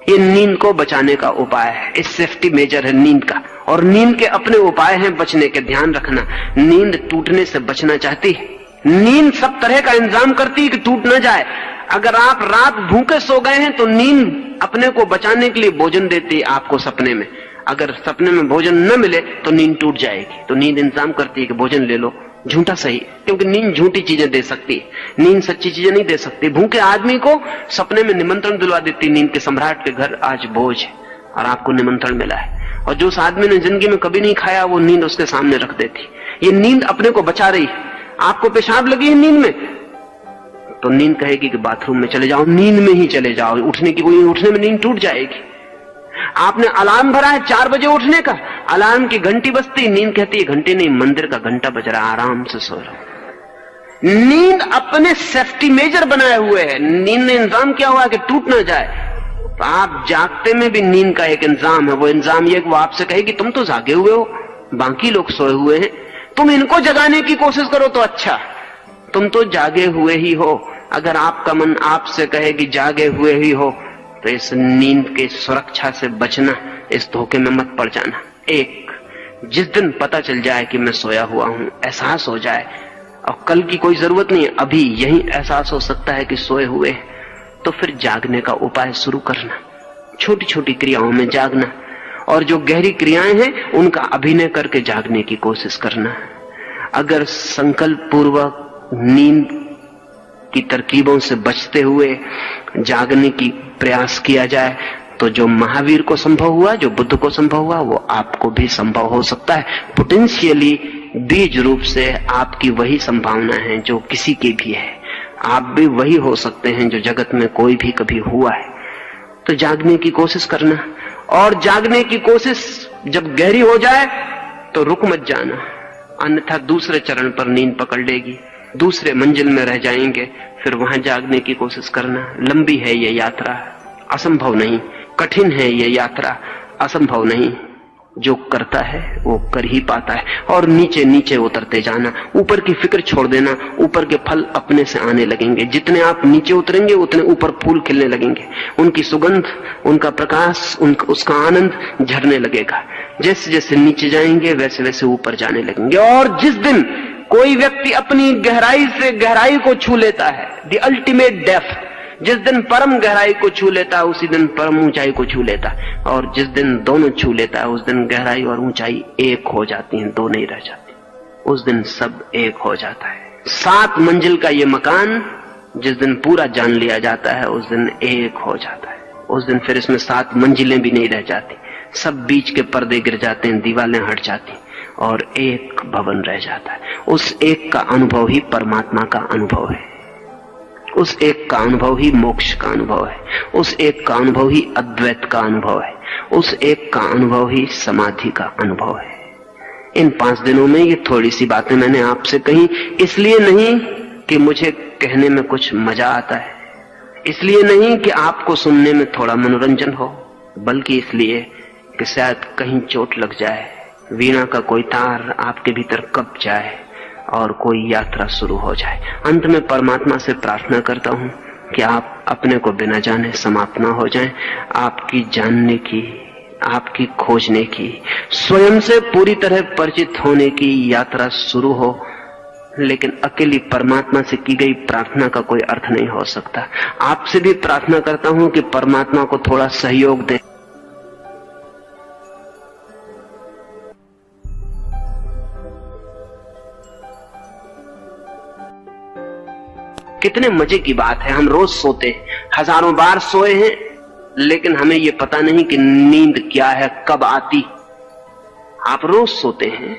ये नींद को बचाने का उपाय है, इस सेफ्टी मेजर है नींद का, और नींद के अपने उपाय हैं बचने के। ध्यान रखना, नींद टूटने से बचना चाहती है। नींद सब तरह का इंतजाम करती है कि टूट ना जाए। अगर आप रात भूखे सो गए हैं तो नींद अपने को बचाने के लिए भोजन देती है आपको सपने में। अगर सपने में भोजन न मिले तो नींद टूट जाएगी, तो नींद इंतजाम करती है कि भोजन ले लो, झूठा सही, क्योंकि नींद झूठी चीजें दे सकती है, नींद सच्ची चीजें नहीं दे सकती। भूखे आदमी को सपने में निमंत्रण दिलवा देती नींद के सम्राट के घर आज भोज है और आपको निमंत्रण मिला है, और जो उस आदमी ने जिंदगी में कभी नहीं खाया वो नींद उसके सामने रख देती। ये नींद अपने को बचा रही है। आपको पेशाब लगी है नींद में, तो नींद कहेगी कि बाथरूम में चले जाओ, नींद में ही चले जाओ, उठने में नींद टूट जाएगी। आपने अलार्म भरा है 4 बजे उठने का, अलार्म की घंटी बजती, नींद कहती है घंटी नहीं, मंदिर का घंटा बज रहा, आराम से सो रहो। नींद अपने सेफ्टी मेजर बनाए हुए है, नींद ने इंतजाम किया हुआ है कि टूट ना जाए। तो आप जागते में भी नींद का एक इंतजाम है, वो इंतजाम ये कि वो आपसे कहे कि तुम तो जागे हुए हो, बाकी लोग सोए हुए हैं, तुम इनको जगाने की कोशिश करो तो अच्छा, तुम तो जागे हुए ही हो। अगर आपका मन आपसे कहे कि जागे हुए ही हो, तो इस नींद की सुरक्षा से बचना, इस धोखे में मत पड़ जाना। एक, जिस दिन पता चल जाए कि मैं सोया हुआ हूं, एहसास हो जाए, और कल की कोई जरूरत नहीं है, अभी यही एहसास हो सकता है कि सोए हुए, तो फिर जागने का उपाय शुरू करना, छोटी छोटी क्रियाओं में जागना, और जो गहरी क्रियाएं हैं उनका अभिनय करके जागने की कोशिश करना। अगर संकल्प पूर्वक नींद की तरकीबों से बचते हुए जागने की प्रयास किया जाए तो जो महावीर को संभव हुआ, जो बुद्ध को संभव हुआ, वो आपको भी संभव हो सकता है। पोटेंशियली बीज रूप से आपकी वही संभावना है जो किसी की भी है। आप भी वही हो सकते हैं जो जगत में कोई भी कभी हुआ है। तो जागने की कोशिश करना, और जागने की कोशिश जब गहरी हो जाए तो रुक मत जाना, अन्यथा दूसरे चरण पर नींद पकड़ लेगी, दूसरे मंजिल में रह जाएंगे। फिर वहां जागने की कोशिश करना। लंबी है ये यात्रा, असंभव नहीं। कठिन है ये यात्रा, असंभव नहीं। जो करता है वो कर ही पाता है। और नीचे नीचे उतरते जाना, ऊपर की फिक्र छोड़ देना, ऊपर के फल अपने से आने लगेंगे। जितने आप नीचे उतरेंगे उतने ऊपर फूल खिलने लगेंगे, उनकी सुगंध, उनका प्रकाश, उसका आनंद झरने लगेगा। जैसे जैसे नीचे जाएंगे वैसे वैसे ऊपर जाने लगेंगे। और जिस दिन कोई व्यक्ति अपनी गहराई से गहराई को छू लेता है, द अल्टीमेट डेप्थ, जिस दिन परम गहराई को छू लेता है उसी दिन परम ऊंचाई को छू लेता है। और जिस दिन दोनों छू लेता है उस दिन गहराई और ऊंचाई एक हो जाती हैं, दो नहीं रह जाती। उस दिन सब एक हो जाता है। 7 मंजिल का ये मकान जिस दिन पूरा जान लिया जाता है उस दिन एक हो जाता है। उस दिन फिर इसमें 7 मंजिलें भी नहीं रह जाती, सब बीच के पर्दे गिर जाते हैं, दीवारें हट जाती और एक भवन रह जाता है। उस एक का अनुभव ही परमात्मा का अनुभव है, उस एक का अनुभव ही मोक्ष का अनुभव है, उस एक का अनुभव ही अद्वैत का अनुभव है, उस एक का अनुभव ही समाधि का अनुभव है। इन 5 दिनों में ये थोड़ी सी बातें मैंने आपसे कही, इसलिए नहीं कि मुझे कहने में कुछ मजा आता है, इसलिए नहीं कि आपको सुनने में थोड़ा मनोरंजन हो, बल्कि इसलिए कि शायद कहीं चोट लग जाए, वीणा का कोई तार आपके भीतर कब जाए और कोई यात्रा शुरू हो जाए। अंत में परमात्मा से प्रार्थना करता हूं कि आप अपने को बिना जाने समाप्त ना हो जाएं, आपकी जानने की, आपकी खोजने की, स्वयं से पूरी तरह परिचित होने की यात्रा शुरू हो। लेकिन अकेली परमात्मा से की गई प्रार्थना का कोई अर्थ नहीं हो सकता। आपसे भी प्रार्थना करता हूं कि परमात्मा को थोड़ा सहयोग दें। कितने मजे की बात है, हम रोज सोते हैं, हजारों बार सोए हैं, लेकिन हमें यह पता नहीं कि नींद क्या है, कब आती। आप रोज सोते हैं,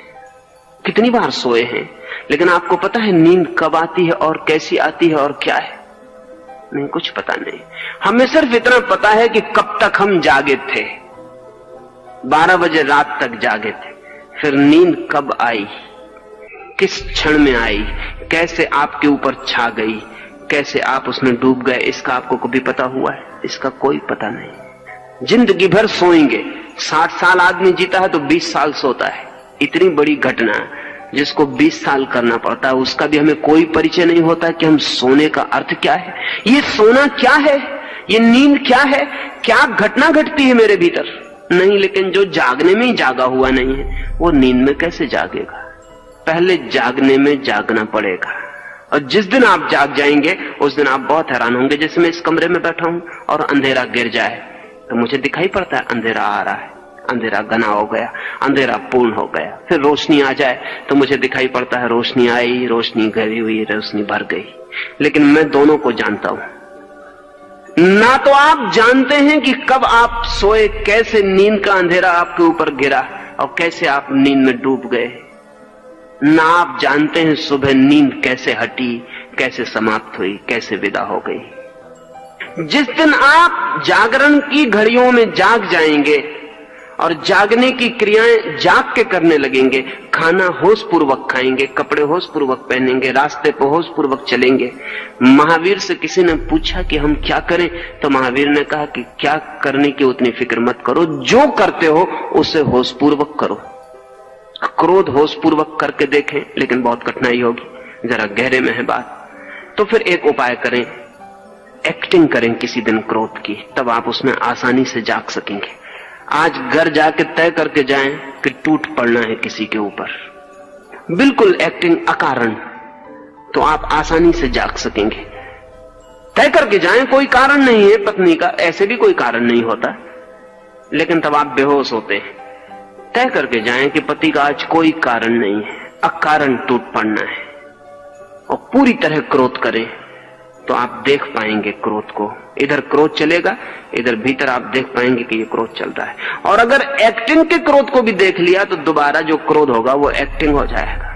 कितनी बार सोए हैं, लेकिन आपको पता है नींद कब आती है और कैसी आती है और क्या है? नहीं, कुछ पता नहीं। हमें सिर्फ इतना पता है कि कब तक हम जागे थे, 12 बजे रात तक जागे थे, फिर नींद कब आई, किस क्षण में आई, कैसे आपके ऊपर छा गई, कैसे आप उसमें डूब गए, इसका आपको कभी पता हुआ है? इसका कोई पता नहीं। जिंदगी भर सोएंगे, 60 साल आदमी जीता है तो 20 साल सोता है। इतनी बड़ी घटना जिसको 20 साल करना पड़ता है, उसका भी हमें कोई परिचय नहीं होता कि हम सोने का अर्थ क्या है, ये सोना क्या है, ये नींद क्या है, क्या घटना घटती है मेरे भीतर? नहीं, लेकिन जो जागने में ही जागा हुआ नहीं है वो नींद में कैसे जागेगा? पहले जागने में जागना पड़ेगा, और जिस दिन आप जाग जाएंगे उस दिन आप बहुत हैरान होंगे। जैसे मैं इस कमरे में बैठा हूं और अंधेरा गिर जाए तो मुझे दिखाई पड़ता है अंधेरा आ रहा है, अंधेरा घना हो गया, अंधेरा पूर्ण हो गया। फिर रोशनी आ जाए तो मुझे दिखाई पड़ता है रोशनी आई, रोशनी घरी हुई, रोशनी भर गई। लेकिन मैं दोनों को जानता हूं। ना तो आप जानते हैं कि कब आप सोए, कैसे नींद का अंधेरा आपके ऊपर गिरा और कैसे आप नींद में डूब गए, ना आप जानते हैं सुबह नींद कैसे हटी, कैसे समाप्त हुई, कैसे विदा हो गई। जिस दिन आप जागरण की घड़ियों में जाग जाएंगे और जागने की क्रियाएं जाग के करने लगेंगे, खाना होश पूर्वक खाएंगे, कपड़े होश पूर्वक पहनेंगे, रास्ते पर होश पूर्वक चलेंगे। महावीर से किसी ने पूछा कि हम क्या करें, तो महावीर ने कहा कि क्या करने की उतनी फिक्र मत करो, जो करते हो उसे होश पूर्वक करो। क्रोध होश पूर्वक करके देखें, लेकिन बहुत कठिनाई होगी, जरा गहरे में है बात। तो फिर एक उपाय करें, एक्टिंग करें किसी दिन क्रोध की, तब आप उसमें आसानी से जाग सकेंगे। आज घर जाके तय करके जाएं कि टूट पड़ना है किसी के ऊपर, बिल्कुल एक्टिंग अकारण, तो आप आसानी से जाग सकेंगे। तय करके जाएं, कोई कारण नहीं है पत्नी का, ऐसे भी कोई कारण नहीं होता, लेकिन तब आप बेहोश होते हैं। तय करके जाएं कि पति का आज कोई कारण नहीं है, अकारण टूट पड़ना है, और पूरी तरह क्रोध करें, तो आप देख पाएंगे क्रोध को। इधर क्रोध चलेगा, इधर भीतर आप देख पाएंगे कि ये क्रोध चल रहा है। और अगर एक्टिंग के क्रोध को भी देख लिया तो दोबारा जो क्रोध होगा वो एक्टिंग हो जाएगा।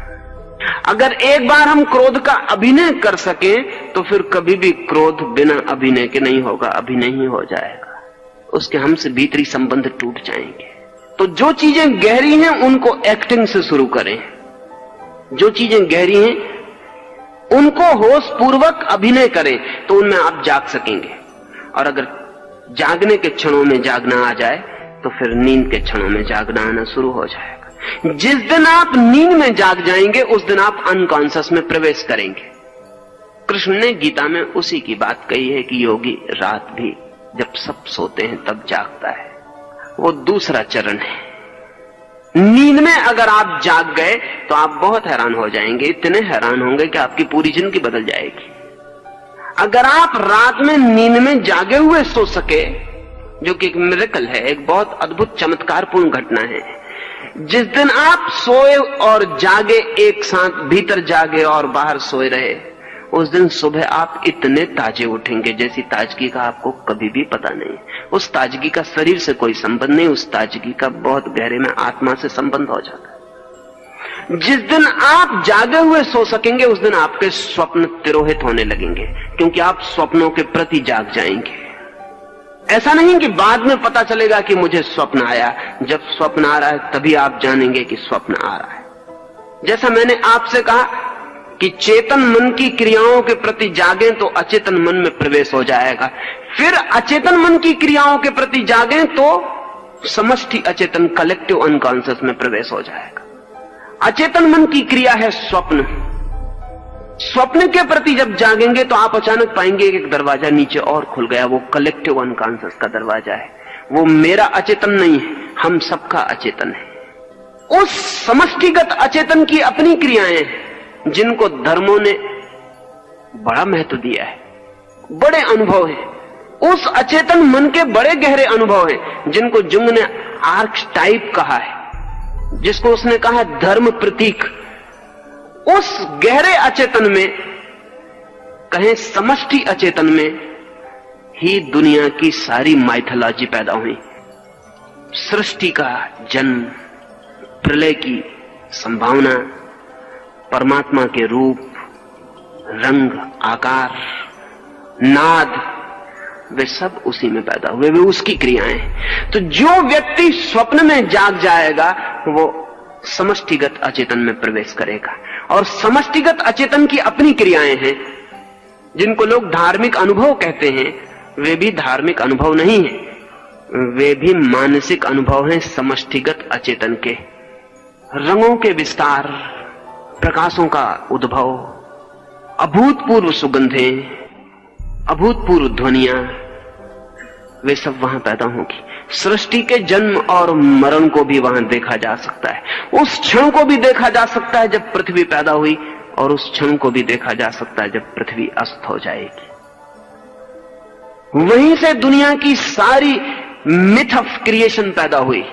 अगर एक बार हम क्रोध का अभिनय कर सकें तो फिर कभी भी क्रोध बिना अभिनय के नहीं होगा, अभिनय ही हो जाएगा। उसके हमसे भीतरी संबंध टूट जाएंगे। तो जो चीजें गहरी हैं उनको एक्टिंग से शुरू करें, जो चीजें गहरी हैं उनको होश पूर्वक अभिनय करें, तो उनमें आप जाग सकेंगे। और अगर जागने के क्षणों में जागना आ जाए तो फिर नींद के क्षणों में जागना आना शुरू हो जाएगा। जिस दिन आप नींद में जाग जाएंगे उस दिन आप अनकॉन्शियस में प्रवेश करेंगे। कृष्ण ने गीता में उसी की बात कही है कि योगी रात भी जब सब सोते हैं तब जागता है। वो दूसरा चरण है। नींद में अगर आप जाग गए तो आप बहुत हैरान हो जाएंगे, इतने हैरान होंगे कि आपकी पूरी जिंदगी बदल जाएगी। अगर आप रात में नींद में जागे हुए सो सके, जो कि एक मिरेकल है, एक बहुत अद्भुत चमत्कारपूर्ण घटना है। जिस दिन आप सोए और जागे एक साथ, भीतर जागे और बाहर सोए रहे, उस दिन सुबह आप इतने ताजे उठेंगे जैसी ताजगी का आपको कभी भी पता नहीं। उस ताजगी का शरीर से कोई संबंध नहीं, उस ताजगी का बहुत गहरे में आत्मा से संबंध हो जाता है। जिस दिन आप जागे हुए सो सकेंगे, उस दिन आपके स्वप्न तिरोहित होने लगेंगे, क्योंकि आप स्वप्नों के प्रति जाग जाएंगे। ऐसा नहीं कि बाद में पता चलेगा कि मुझे स्वप्न आया। जब स्वप्न आ रहा है तभी आप जानेंगे कि स्वप्न आ रहा है। जैसा मैंने आपसे कहा कि चेतन मन की क्रियाओं के प्रति जागें तो अचेतन मन में प्रवेश हो जाएगा, फिर अचेतन मन की क्रियाओं के प्रति जागें तो समष्टि अचेतन, कलेक्टिव अनकॉन्शियस में प्रवेश हो जाएगा। अचेतन मन की क्रिया है स्वप्न। स्वप्न के प्रति जब जागेंगे तो आप अचानक पाएंगे एक दरवाजा नीचे और खुल गया, वो कलेक्टिव अनकॉन्शियस का दरवाजा है। वो मेरा अचेतन नहीं है, हम सबका अचेतन है। उस समष्टिगत अचेतन की अपनी क्रियाएं हैं जिनको धर्मों ने बड़ा महत्व दिया है, बड़े अनुभव हैं। उस अचेतन मन के बड़े गहरे अनुभव हैं जिनको जुंग ने आर्कटाइप कहा है, जिसको उसने कहा धर्म प्रतीक। उस गहरे अचेतन में, कहें समष्टि अचेतन में ही दुनिया की सारी माइथोलॉजी पैदा हुई। सृष्टि का जन्म, प्रलय की संभावना, परमात्मा के रूप, रंग, आकार, नाद, वे सब उसी में पैदा हुए, वे उसकी क्रियाएं। तो जो व्यक्ति स्वप्न में जाग जाएगा वो समष्टिगत अचेतन में प्रवेश करेगा। और समष्टिगत अचेतन की अपनी क्रियाएं हैं जिनको लोग धार्मिक अनुभव कहते हैं। वे भी धार्मिक अनुभव नहीं है, वे भी मानसिक अनुभव हैं समष्टिगत अचेतन के। रंगों के विस्तार, प्रकाशों का उद्भव, अभूतपूर्व सुगंधें, अभूतपूर्व ध्वनियां, वे सब वहां पैदा होंगी। सृष्टि के जन्म और मरण को भी वहां देखा जा सकता है। उस क्षण को भी देखा जा सकता है जब पृथ्वी पैदा हुई, और उस क्षण को भी देखा जा सकता है जब पृथ्वी अस्त हो जाएगी। वहीं से दुनिया की सारी मिथ ऑफ क्रिएशन पैदा हुई।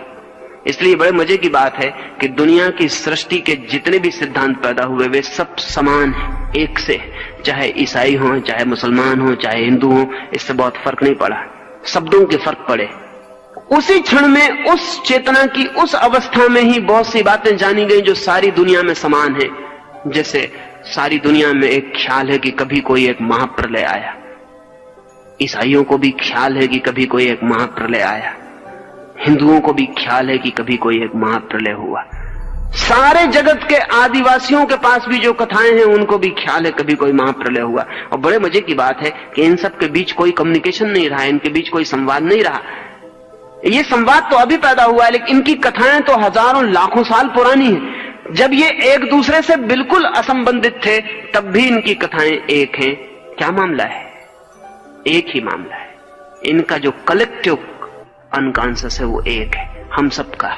इसलिए बड़े मजे की बात है कि दुनिया की सृष्टि के जितने भी सिद्धांत पैदा हुए वे सब समान हैं, एक से। चाहे ईसाई हो, चाहे मुसलमान हो, चाहे हिंदू हो, इससे बहुत फर्क नहीं पड़ा, शब्दों के फर्क पड़े। उसी क्षण में, उस चेतना की उस अवस्था में ही बहुत सी बातें जानी गई जो सारी दुनिया में समान है। जैसे सारी दुनिया में एक ख्याल है कि कभी कोई एक महाप्रलय आया, ईसाइयों को भी ख्याल है कि कभी कोई एक महाप्रलय आया, हिंदुओं को भी ख्याल है कि कभी कोई एक महाप्रलय हुआ। सारे जगत के आदिवासियों के पास भी जो कथाएं हैं उनको भी ख्याल है कभी कोई महाप्रलय हुआ। और बड़े मजे की बात है कि इन सब के बीच कोई कम्युनिकेशन नहीं रहा, इनके बीच कोई संवाद नहीं रहा। ये संवाद तो अभी पैदा हुआ है, लेकिन इनकी कथाएं तो हजारों लाखों साल पुरानी हैं। जब ये एक दूसरे से बिल्कुल असंबंधित थे तब भी इनकी कथाएं एक हैं। क्या मामला है? एक ही मामला है, इनका जो कलेक्टिव अनकॉन्शियस है वो एक है, हम सबका।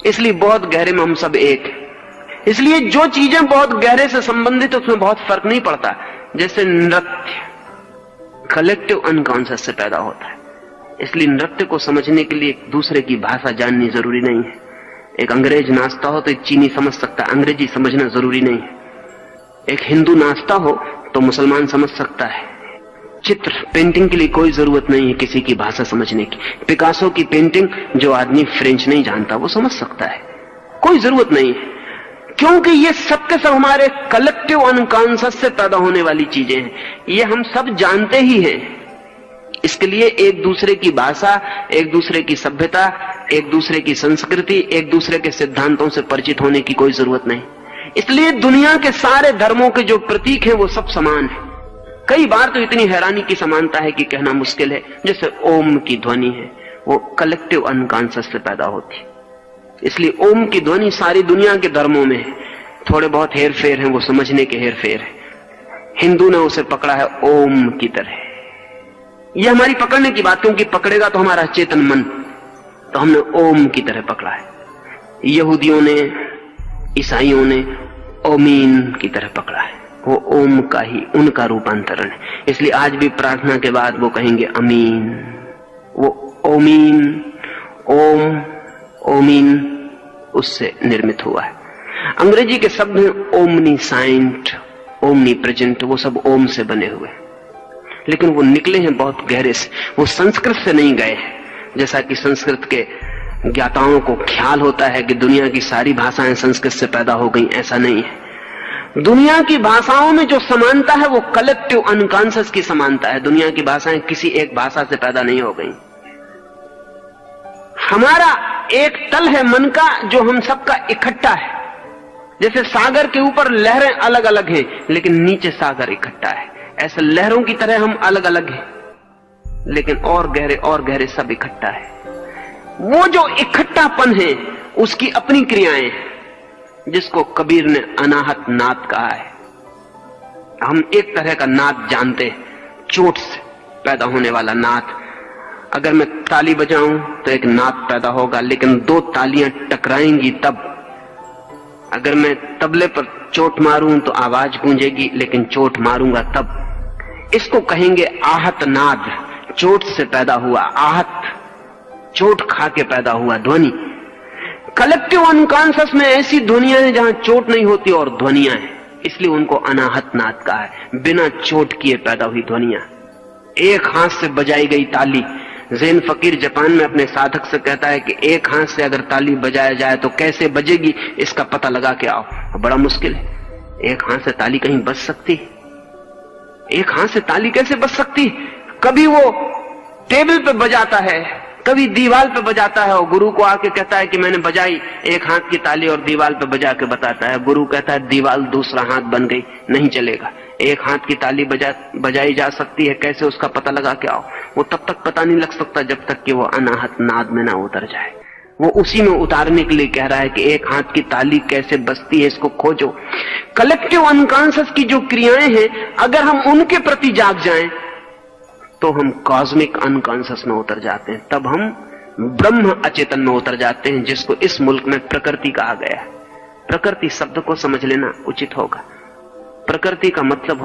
इसलिए बहुत गहरे में हम सब एक हैं। इसलिए जो चीजें बहुत गहरे से संबंधित है उसमें बहुत फर्क नहीं पड़ता। जैसे नृत्य कलेक्टिव अनकॉन्शियस से पैदा होता है, इसलिए नृत्य को समझने के लिए एक दूसरे की भाषा जाननी जरूरी नहीं है। एक अंग्रेज नाचता हो तो एक चीनी समझ सकता है, अंग्रेजी समझना जरूरी नहीं है। एक हिंदू नाचता हो तो मुसलमान समझ सकता है। चित्र पेंटिंग के लिए कोई जरूरत नहीं है किसी की भाषा समझने की। पिकासो की पेंटिंग जो आदमी फ्रेंच नहीं जानता वो समझ सकता है, कोई जरूरत नहीं है, क्योंकि ये सब के सब हमारे कलेक्टिव अनकॉन्शियस से पैदा होने वाली चीजें हैं। ये हम सब जानते ही हैं। इसके लिए एक दूसरे की भाषा, एक दूसरे की सभ्यता, एक दूसरे की संस्कृति, एक दूसरे के सिद्धांतों से परिचित होने की कोई जरूरत नहीं। इसलिए दुनिया के सारे धर्मों के जो प्रतीक हैं वो सब समान है। कई बार तो इतनी हैरानी की समानता है कि कहना मुश्किल है। जैसे ओम की ध्वनि है, वो कलेक्टिव अनकॉन्शियस से पैदा होती है। इसलिए ओम की ध्वनि सारी दुनिया के धर्मों में है। थोड़े बहुत हेर फेर हैं, वो समझने के हेर फेर है। हिंदू ने उसे पकड़ा है ओम की तरह। यह हमारी पकड़ने की बात, क्योंकि पकड़ेगा तो हमारा चेतन मन, तो हमने ओम की तरह पकड़ा है। यहूदियों ने, ईसाइयों ने ओमीन की तरह पकड़ा है। वो ओम का ही उनका रूपांतरण है। इसलिए आज भी प्रार्थना के बाद वो कहेंगे अमीन। वो ओमीन, ओम, ओमीन उससे निर्मित हुआ है। अंग्रेजी के शब्द हैं ओमनीसाइंट, ओमनी प्रेजेंट, वो सब ओम से बने हुए, लेकिन वो निकले हैं बहुत गहरे से। वो संस्कृत से नहीं गए हैं, जैसा कि संस्कृत के ज्ञाताओं को ख्याल होता है कि दुनिया की सारी भाषाएं संस्कृत से पैदा हो गई। ऐसा नहीं है। दुनिया की भाषाओं में जो समानता है वो कलेक्टिव अनकॉन्शियस की समानता है। दुनिया की भाषाएं किसी एक भाषा से पैदा नहीं हो गई। हमारा एक तल है मन का जो हम सबका इकट्ठा है। जैसे सागर के ऊपर लहरें अलग अलग हैं, लेकिन नीचे सागर इकट्ठा है। ऐसे लहरों की तरह हम अलग अलग हैं, लेकिन और गहरे सब इकट्ठा है। वो जो इकट्ठापन है उसकी अपनी क्रियाएं, जिसको कबीर ने अनाहत नाद कहा है। हम एक तरह का नाद जानते हैं, चोट से पैदा होने वाला नाद। अगर मैं ताली बजाऊं तो एक नाद पैदा होगा, लेकिन दो तालियां टकराएंगी तब। अगर मैं तबले पर चोट मारूं तो आवाज गूंजेगी, लेकिन चोट मारूंगा तब। इसको कहेंगे आहत नाद। चोट से पैदा हुआ आहत, चोट खा के पैदा हुआ ध्वनि। कलेक्टिव अनकॉन्शियस में ऐसी ध्वनियां हैं जहां चोट नहीं होती और ध्वनियां हैं, इसलिए उनको अनाहत नाद कहा है। बिना चोट किए पैदा हुई ध्वनियां। एक हाथ से बजाई गई ताली। ज़ैन फकीर जापान में अपने साधक से कहता है कि एक हाथ से अगर ताली बजाया जाए तो कैसे बजेगी, इसका पता लगा के आओ। बड़ा मुश्किल है। एक हाथ से ताली कहीं बज सकती? एक हाथ से ताली कैसे बज सकती? कभी वो टेबल पे बजाता है, कभी दीवार पे बजाता है, और गुरु को आके कहता है कि मैंने बजाई एक हाथ की ताली, और दीवार पे बजा के बताता है। गुरु कहता है दीवार दूसरा हाथ बन गई, नहीं चलेगा। एक हाथ की ताली बजाई जा सकती है, कैसे उसका पता लगा के आओ। वो तब तक पता नहीं लग सकता जब तक कि वो अनाहत नाद में ना उतर जाए। वो उसी में उतारने के लिए कह रहा है कि एक हाथ की ताली कैसे बजती है, इसको खोजो। कलेक्टिव अनकॉन्शियस की जो क्रियाएं हैं, अगर हम उनके प्रति जाग जाएं तो हम कॉस्मिक अनकॉन्शियस में उतर जाते हैं। तब हम ब्रह्म अचेतन में उतर जाते हैं, जिसको इस मुल्क में प्रकृति कहा गया है। प्रकृति शब्द को समझ लेना उचित होगा। प्रकृति का मतलब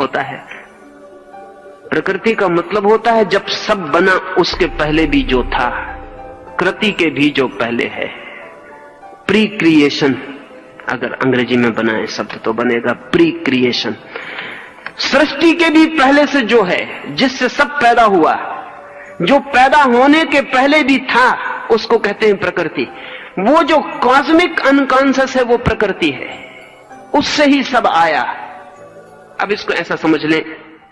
होता है जब सब बना उसके पहले भी जो था, कृति के भी जो पहले है। प्री क्रिएशन अगर अंग्रेजी में बनाए शब्द तो बनेगा प्री क्रिएशन। सृष्टि के भी पहले से जो है, जिससे सब पैदा हुआ, जो पैदा होने के पहले भी था, उसको कहते हैं प्रकृति। वो जो कॉस्मिक अनकॉन्शियस है वो प्रकृति है, उससे ही सब आया। अब इसको ऐसा समझ लें,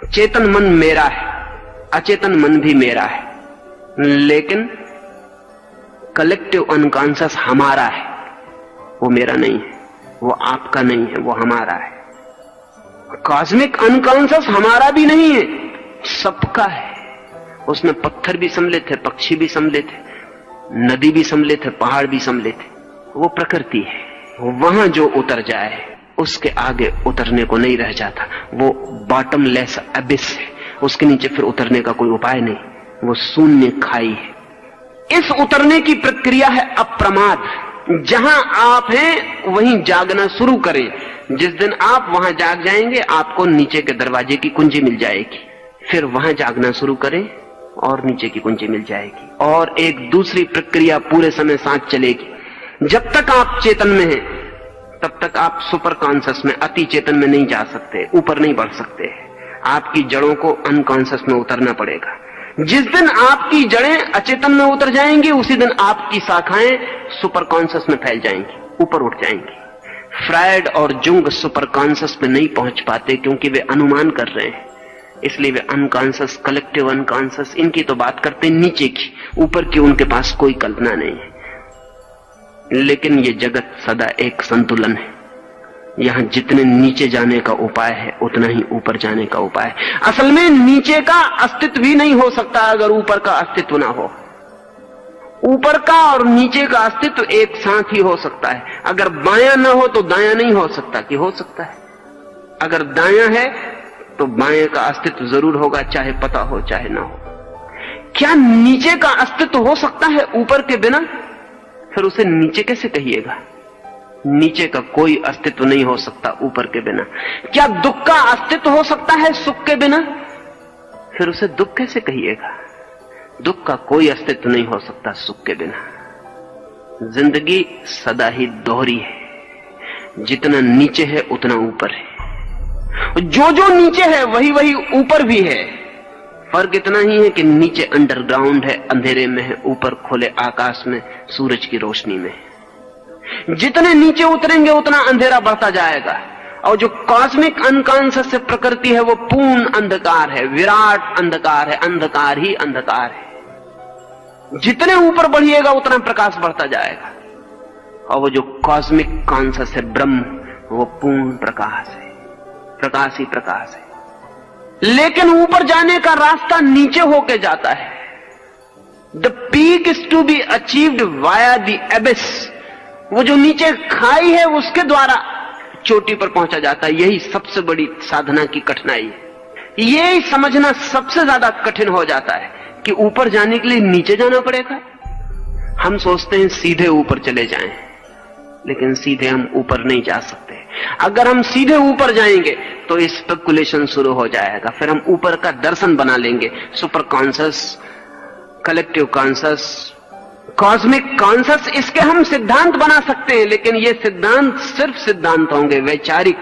चेतन मन मेरा है, अचेतन मन भी मेरा है, लेकिन कलेक्टिव अनकॉन्शियस हमारा है। वो मेरा नहीं है, वो आपका नहीं है, वो हमारा है। कॉस्मिक अनकॉन्शियस हमारा भी नहीं है, सबका है। उसमें पत्थर भी सम्मिलित थे, पक्षी भी सम्मिलित थे, नदी भी सम्मिलित है, पहाड़ भी सम्मिलित है। वो प्रकृति है। वहां जो उतर जाए उसके आगे उतरने को नहीं रह जाता। वो बॉटमलेस अबिस है, उसके नीचे फिर उतरने का कोई उपाय नहीं। वो शून्य खाई है। इस उतरने की प्रक्रिया है अप्रमाद। जहां आप हैं वहीं जागना शुरू करें। जिस दिन आप वहां जाग जाएंगे, आपको नीचे के दरवाजे की कुंजी मिल जाएगी। फिर वहां जागना शुरू करें और नीचे की कुंजी मिल जाएगी, और एक दूसरी प्रक्रिया पूरे समय साथ चलेगी। जब तक आप चेतन में हैं तब तक आप सुपर कॉन्शियस में, अति चेतन में नहीं जा सकते, ऊपर नहीं बढ़ सकते। आपकी जड़ों को अनकॉन्शियस में उतरना पड़ेगा। जिस दिन आपकी जड़ें अचेतन में उतर जाएंगी, उसी दिन आपकी शाखाएं सुपर कॉन्शियस में फैल जाएंगी, ऊपर उठ जाएंगी। फ्रायड और जुंग सुपर कॉन्शियस में नहीं पहुंच पाते क्योंकि वे अनुमान कर रहे हैं, इसलिए वे अनकॉन्शियस, कलेक्टिव अनकॉन्शियस, इनकी तो बात करते हैं नीचे की, ऊपर की उनके पास कोई कल्पना नहीं है। लेकिन ये जगत सदा एक संतुलन है। यहां जितने नीचे जाने का उपाय है उतना ही ऊपर जाने का उपाय है। असल में नीचे का अस्तित्व भी नहीं हो सकता अगर ऊपर का अस्तित्व ना हो। ऊपर का और नीचे का अस्तित्व एक साथ ही हो सकता है। अगर बायां ना हो तो दायां नहीं हो सकता, कि हो सकता है? अगर दायां है तो बाएं का अस्तित्व जरूर होगा, चाहे पता हो चाहे ना हो। क्या नीचे का अस्तित्व हो सकता है ऊपर के बिना? फिर उसे नीचे कैसे कहिएगा? नीचे का कोई अस्तित्व नहीं हो सकता ऊपर के बिना। क्या दुख का अस्तित्व हो सकता है सुख के बिना? फिर उसे दुख कैसे कहिएगा? दुख का कोई अस्तित्व नहीं हो सकता सुख के बिना। जिंदगी सदा ही दोहरी है, जितना नीचे है उतना ऊपर है, जो जो नीचे है वही वही ऊपर भी है। फर्क इतना ही है कि नीचे अंडरग्राउंड है, अंधेरे में है, ऊपर खुले आकाश में सूरज की रोशनी में। जितने नीचे उतरेंगे उतना अंधेरा बढ़ता जाएगा, और जो कॉस्मिक अनकॉन्शियस प्रकृति है वो पूर्ण अंधकार है, विराट अंधकार है, अंधकार ही अंधकार है। जितने ऊपर बढ़िएगा उतना प्रकाश बढ़ता जाएगा, और वो जो कॉस्मिक कॉन्शियस है ब्रह्म, वो पूर्ण प्रकाश है, प्रकाश ही प्रकाश है। लेकिन ऊपर जाने का रास्ता नीचे होके जाता है। The peak is to be achieved via the abyss. वो जो नीचे खाई है उसके द्वारा चोटी पर पहुंचा जाता है। यही सबसे बड़ी साधना की कठिनाई है। यही समझना सबसे ज्यादा कठिन हो जाता है कि ऊपर जाने के लिए नीचे जाना पड़ेगा। हम सोचते हैं सीधे ऊपर चले जाएं, लेकिन सीधे हम ऊपर नहीं जा सकते। अगर हम सीधे ऊपर जाएंगे तो स्पेकुलेशन शुरू हो जाएगा, फिर हम ऊपर का दर्शन बना लेंगे। Super conscious, collective conscious, cosmic conscious, इसके हम सिद्धांत बना सकते हैं, लेकिन ये सिद्धांत सिर्फ सिद्धांत होंगे, वैचारिक।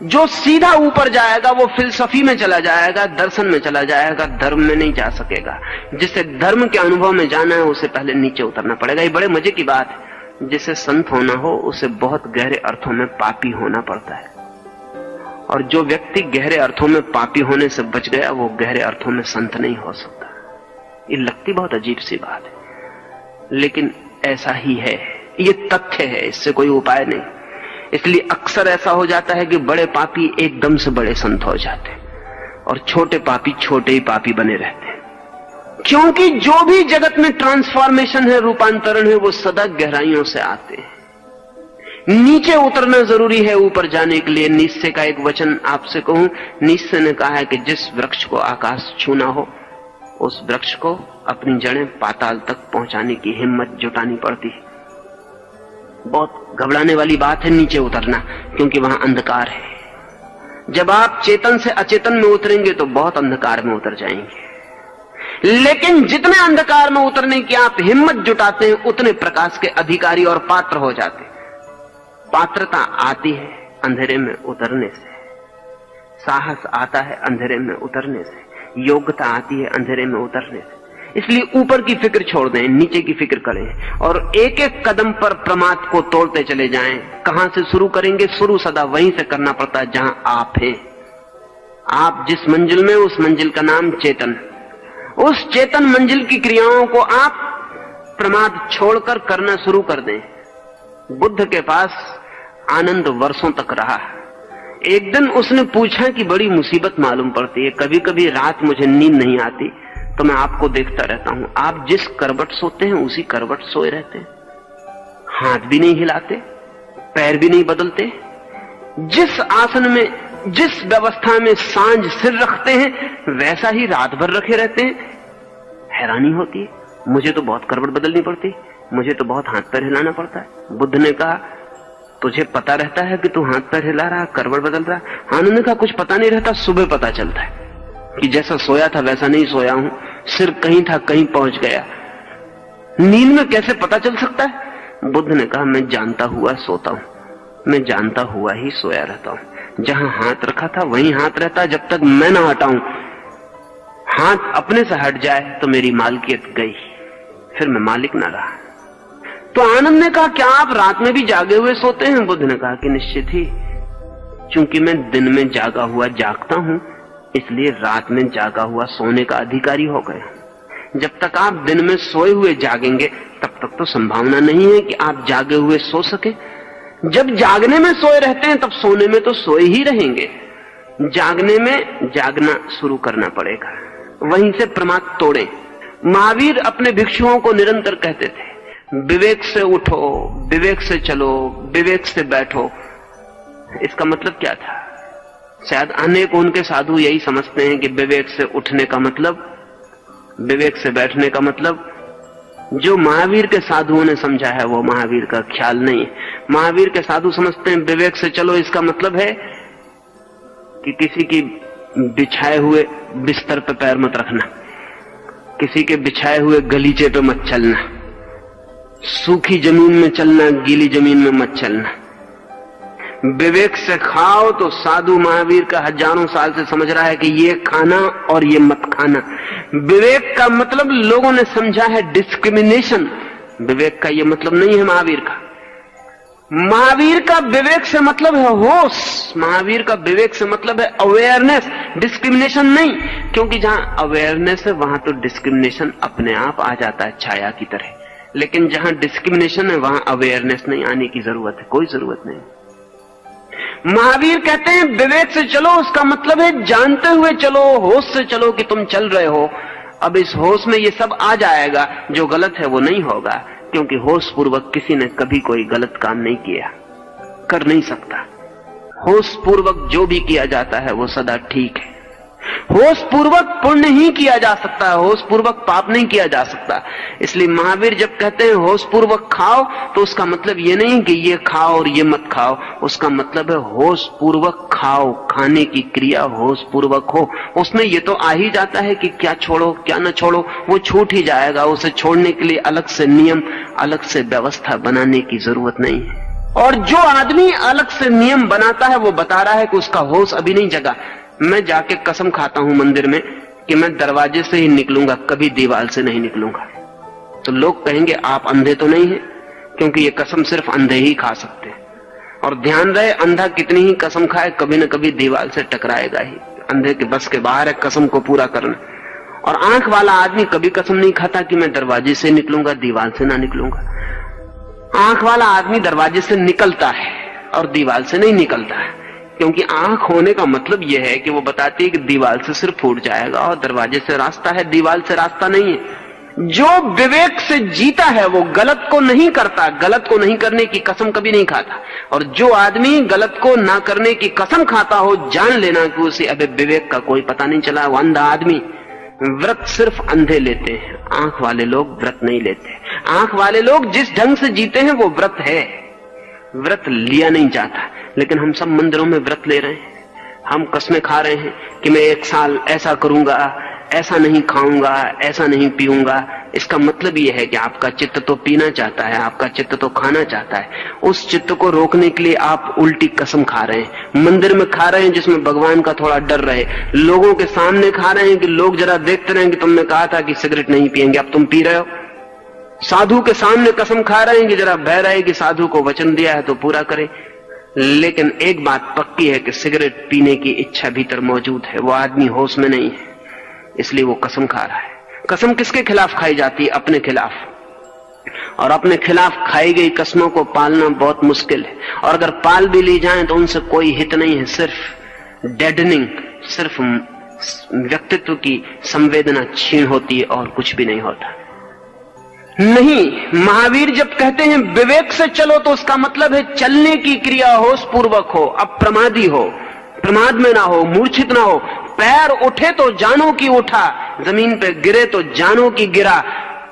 जो सीधा ऊपर जाएगा वो फिलसफी में चला जाएगा, दर्शन में चला जाएगा, धर्म में नहीं जा सकेगा। जिसे धर्म के अनुभव में जाना है उसे पहले नीचे उतरना पड़ेगा। ये बड़े मजे की बात है। जिसे संत होना हो उसे बहुत गहरे अर्थों में पापी होना पड़ता है, और जो व्यक्ति गहरे अर्थों में पापी होने से बच गया वो गहरे अर्थों में संत नहीं हो सकता। ये लगती बहुत अजीब सी बात है, लेकिन ऐसा ही है। ये तथ्य है, इससे कोई उपाय नहीं। इसलिए अक्सर ऐसा हो जाता है कि बड़े पापी एकदम से बड़े संत हो जाते हैं, और छोटे पापी छोटे ही पापी बने रहते हैं। क्योंकि जो भी जगत में ट्रांसफॉर्मेशन है, रूपांतरण है, वो सदा गहराइयों से आते हैं। नीचे उतरना जरूरी है ऊपर जाने के लिए। नीत्शे का एक वचन आपसे कहूं, नीत्शे ने कहा है कि जिस वृक्ष को आकाश छूना हो उस वृक्ष को अपनी जड़ें पाताल तक पहुंचाने की हिम्मत जुटानी पड़ती है। बहुत घबराने वाली बात है नीचे उतरना, क्योंकि वहां अंधकार है। जब आप चेतन से अचेतन में उतरेंगे तो बहुत अंधकार में उतर जाएंगे, लेकिन जितने अंधकार में उतरने की आप हिम्मत जुटाते हैं उतने प्रकाश के अधिकारी और पात्र हो जाते हैं। पात्रता आती है अंधेरे में उतरने से, साहस आता है अंधेरे में उतरने से, योग्यता आती है अंधेरे में उतरने से। इसलिए ऊपर की फिक्र छोड़ दें, नीचे की फिक्र करें, और एक एक कदम पर प्रमाद को तोड़ते चले जाएं। कहां से शुरू करेंगे? शुरू सदा वहीं से करना पड़ता है जहां आप हैं। आप जिस मंजिल में, उस मंजिल का नाम चेतन। उस चेतन मंजिल की क्रियाओं को आप प्रमाद छोड़कर करना शुरू कर दें। बुद्ध के पास आनंद वर्षों तक रहा। एक दिन उसने पूछा कि बड़ी मुसीबत मालूम पड़ती है, कभी कभी रात मुझे नींद नहीं आती तो मैं आपको देखता रहता हूं। आप जिस करवट सोते हैं उसी करवट सोए रहते हैं, हाथ भी नहीं हिलाते, पैर भी नहीं बदलते। जिस आसन में, जिस व्यवस्था में सांझ सिर रखते हैं वैसा ही रात भर रखे रहते हैं। हैरानी होती है, मुझे तो बहुत करवट बदलनी पड़ती, मुझे तो बहुत हाथ पैर हिलाना पड़ता है। बुद्ध ने कहा, तुझे पता रहता है कि तू हाथ पैर हिला रहा, करवट बदल रहा? आनंद ने कहा, कुछ पता नहीं रहता, सुबह पता चलता है कि जैसा सोया था वैसा नहीं सोया हूं, सिर कहीं था कहीं पहुंच गया। नींद में कैसे पता चल सकता है? बुद्ध ने कहा, मैं जानता हुआ सोता हूं, मैं जानता हुआ ही सोया रहता हूं। जहां हाथ रखा था वहीं हाथ रहता है जब तक मैं ना हटाऊं। हाथ अपने से हट जाए तो मेरी मालकियत गई, फिर मैं मालिक ना रहा। तो आनंद ने कहा, क्या आप रात में भी जागे हुए सोते हैं? बुद्ध ने कहा कि निश्चित ही, चूंकि मैं दिन में जागा हुआ जागता हूं इसलिए रात में जागा हुआ सोने का अधिकारी हो गए। जब तक आप दिन में सोए हुए जागेंगे तब तक तो संभावना नहीं है कि आप जागे हुए सो सके। जब जागने में सोए रहते हैं तब सोने में तो सोए ही रहेंगे। जागने में जागना शुरू करना पड़ेगा, वहीं से प्रमाद तोड़े। महावीर अपने भिक्षुओं को निरंतर कहते थे, विवेक से उठो, विवेक से चलो, विवेक से बैठो। इसका मतलब क्या था? शायद अनेक उनके साधु यही समझते हैं कि विवेक से उठने का मतलब, विवेक से बैठने का मतलब जो महावीर के साधुओं ने समझा है वो महावीर का ख्याल नहीं है। महावीर के साधु समझते हैं विवेक से चलो, इसका मतलब है कि किसी की बिछाए हुए बिस्तर पे पैर मत रखना, किसी के बिछाए हुए गलीचे पे मत चलना, सूखी जमीन में चलना, गीली जमीन में मत चलना। विवेक से खाओ तो साधु महावीर का हजारों साल से समझ रहा है कि ये खाना और ये मत खाना। विवेक का मतलब लोगों ने समझा है डिस्क्रिमिनेशन, विवेक का ये मतलब नहीं है महावीर का। महावीर का विवेक से मतलब है होश, महावीर का विवेक से मतलब है अवेयरनेस, डिस्क्रिमिनेशन नहीं। क्योंकि जहां अवेयरनेस है वहां तो डिस्क्रिमिनेशन अपने आप आ जाता है छाया की तरह, लेकिन जहां डिस्क्रिमिनेशन है वहां अवेयरनेस नहीं आने की जरूरत है, कोई जरूरत नहीं। महावीर कहते हैं विवेक से चलो, उसका मतलब है जानते हुए चलो, होश से चलो कि तुम चल रहे हो। अब इस होश में ये सब आ जाएगा, जो गलत है वो नहीं होगा, क्योंकि होश पूर्वक किसी ने कभी कोई गलत काम नहीं किया, कर नहीं सकता। होश पूर्वक जो भी किया जाता है वो सदा ठीक है। होश पूर्वक पुण्य ही किया जा सकता है, होश पूर्वक पाप नहीं किया जा सकता। इसलिए महावीर जब कहते हैं होश पूर्वक खाओ, तो उसका मतलब ये नहीं कि ये खाओ और ये मत खाओ, उसका मतलब है होश पूर्वक खाओ, खाने की क्रिया होश पूर्वक हो। उसमें ये तो आ ही जाता है कि क्या छोड़ो क्या न छोड़ो, वो छूट ही जाएगा। उसे छोड़ने के लिए अलग से नियम, अलग से व्यवस्था बनाने की जरूरत नहीं है। और जो आदमी अलग से नियम बनाता है वो बता रहा है कि उसका होश अभी नहीं जगा। मैं जाके कसम खाता हूं मंदिर में कि मैं दरवाजे से ही निकलूंगा, कभी दीवार से नहीं निकलूंगा। तो लोग कहेंगे आप अंधे तो नहीं हैं, क्योंकि ये कसम सिर्फ अंधे ही खा सकते हैं। और ध्यान रहे, अंधा कितनी ही कसम खाए कभी न कभी दीवार से टकराएगा ही। अंधे के बस के बाहर है कसम को पूरा करना। और आंख वाला आदमी कभी कसम नहीं खाता कि मैं दरवाजे से निकलूंगा, दीवार से ना निकलूंगा। आंख वाला आदमी दरवाजे से निकलता है और दीवार से नहीं निकलता है, क्योंकि आंख होने का मतलब यह है कि वो बताती है कि दीवार से सिर्फ फूट जाएगा और दरवाजे से रास्ता है, दीवार से रास्ता नहीं है। जो विवेक से जीता है वो गलत को नहीं करता, गलत को नहीं करने की कसम कभी नहीं खाता। और जो आदमी गलत को ना करने की कसम खाता हो, जान लेना कि उसे अबे विवेक का कोई पता नहीं चला, वो अंधा आदमी। व्रत सिर्फ अंधे लेते हैं, आंख वाले लोग व्रत नहीं लेते। आंख वाले लोग जिस ढंग से जीते हैं वो व्रत है, व्रत लिया नहीं जाता। लेकिन हम सब मंदिरों में व्रत ले रहे हैं, हम कस्में खा रहे हैं कि मैं 1 साल ऐसा करूंगा, ऐसा नहीं खाऊंगा, ऐसा नहीं पीऊंगा। इसका मतलब यह है कि आपका चित्त तो पीना चाहता है, आपका चित्त तो खाना चाहता है। उस चित्त को रोकने के लिए आप उल्टी कसम खा रहे हैं। मंदिर में खा रहे हैं जिसमें भगवान का थोड़ा डर रहे, लोगों के सामने खा रहे हैं कि लोग जरा देखते रहे कि तुमने कहा था कि सिगरेट नहीं पिएंगे, अब तुम पी रहे हो। साधु के सामने कसम खा रहे हैं कि जरा बह रहे कि साधु को वचन दिया है तो पूरा करें। लेकिन एक बात पक्की है कि सिगरेट पीने की इच्छा भीतर मौजूद है, वो आदमी होश में नहीं है, इसलिए वो कसम खा रहा है। कसम किसके खिलाफ खाई जाती है? अपने खिलाफ। और अपने खिलाफ खाई गई कसमों को पालना बहुत मुश्किल है, और अगर पाल भी ली जाए तो उनसे कोई हित नहीं है, सिर्फ डेडनिंग, सिर्फ व्यक्तित्व की संवेदना छीन होती है और कुछ भी नहीं होता। नहीं, महावीर जब कहते हैं विवेक से चलो तो उसका मतलब है चलने की क्रिया होश पूर्वक हो, अप्रमादी हो, प्रमाद में ना हो, मूर्छित ना हो। पैर उठे तो जानो कि उठा, जमीन पे गिरे तो जानो कि गिरा,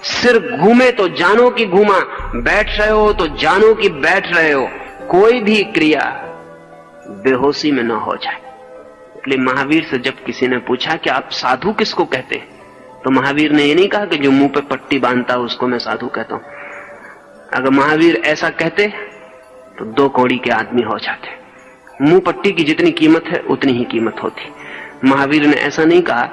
सिर घूमे तो जानो कि घूमा, बैठ रहे हो तो जानो कि बैठ रहे हो। कोई भी क्रिया बेहोशी में ना हो जाए। इसलिए महावीर से जब किसी ने पूछा कि आप साधु किसको कहते हैं, तो महावीर ने ये नहीं कहा कि जो मुंह पे पट्टी बांधता है उसको मैं साधु कहता हूं। अगर महावीर ऐसा कहते तो 2 कौड़ी के आदमी हो जाते। मुंह पट्टी की जितनी कीमत है उतनी ही कीमत होती। महावीर ने ऐसा नहीं कहा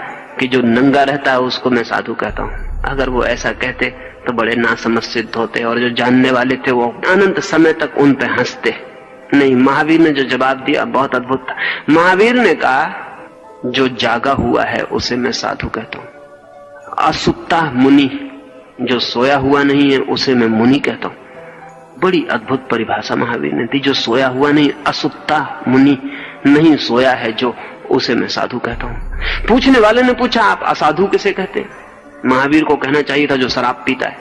कि जो नंगा रहता है उसको मैं साधु कहता हूं। अगर वो ऐसा कहते तो बड़े नासमझ सिद्ध होते, और जो जानने वाले थे वो अनंत समय तक उन पे हंसते। नहीं, महावीर ने जो जवाब दिया बहुत अद्भुत था। महावीर ने कहा जो जागा हुआ है उसे मैं साधु कहता हूं। असुप्ता मुनि, जो सोया हुआ नहीं है उसे मैं मुनि कहता हूं। बड़ी अद्भुत परिभाषा महावीर ने दी। जो सोया हुआ नहीं, असुप्ता मुनि, नहीं सोया है जो, उसे मैं साधु कहता हूं। पूछने वाले ने पूछा आप असाधु किसे कहते हैं? महावीर को कहना चाहिए था जो शराब पीता है,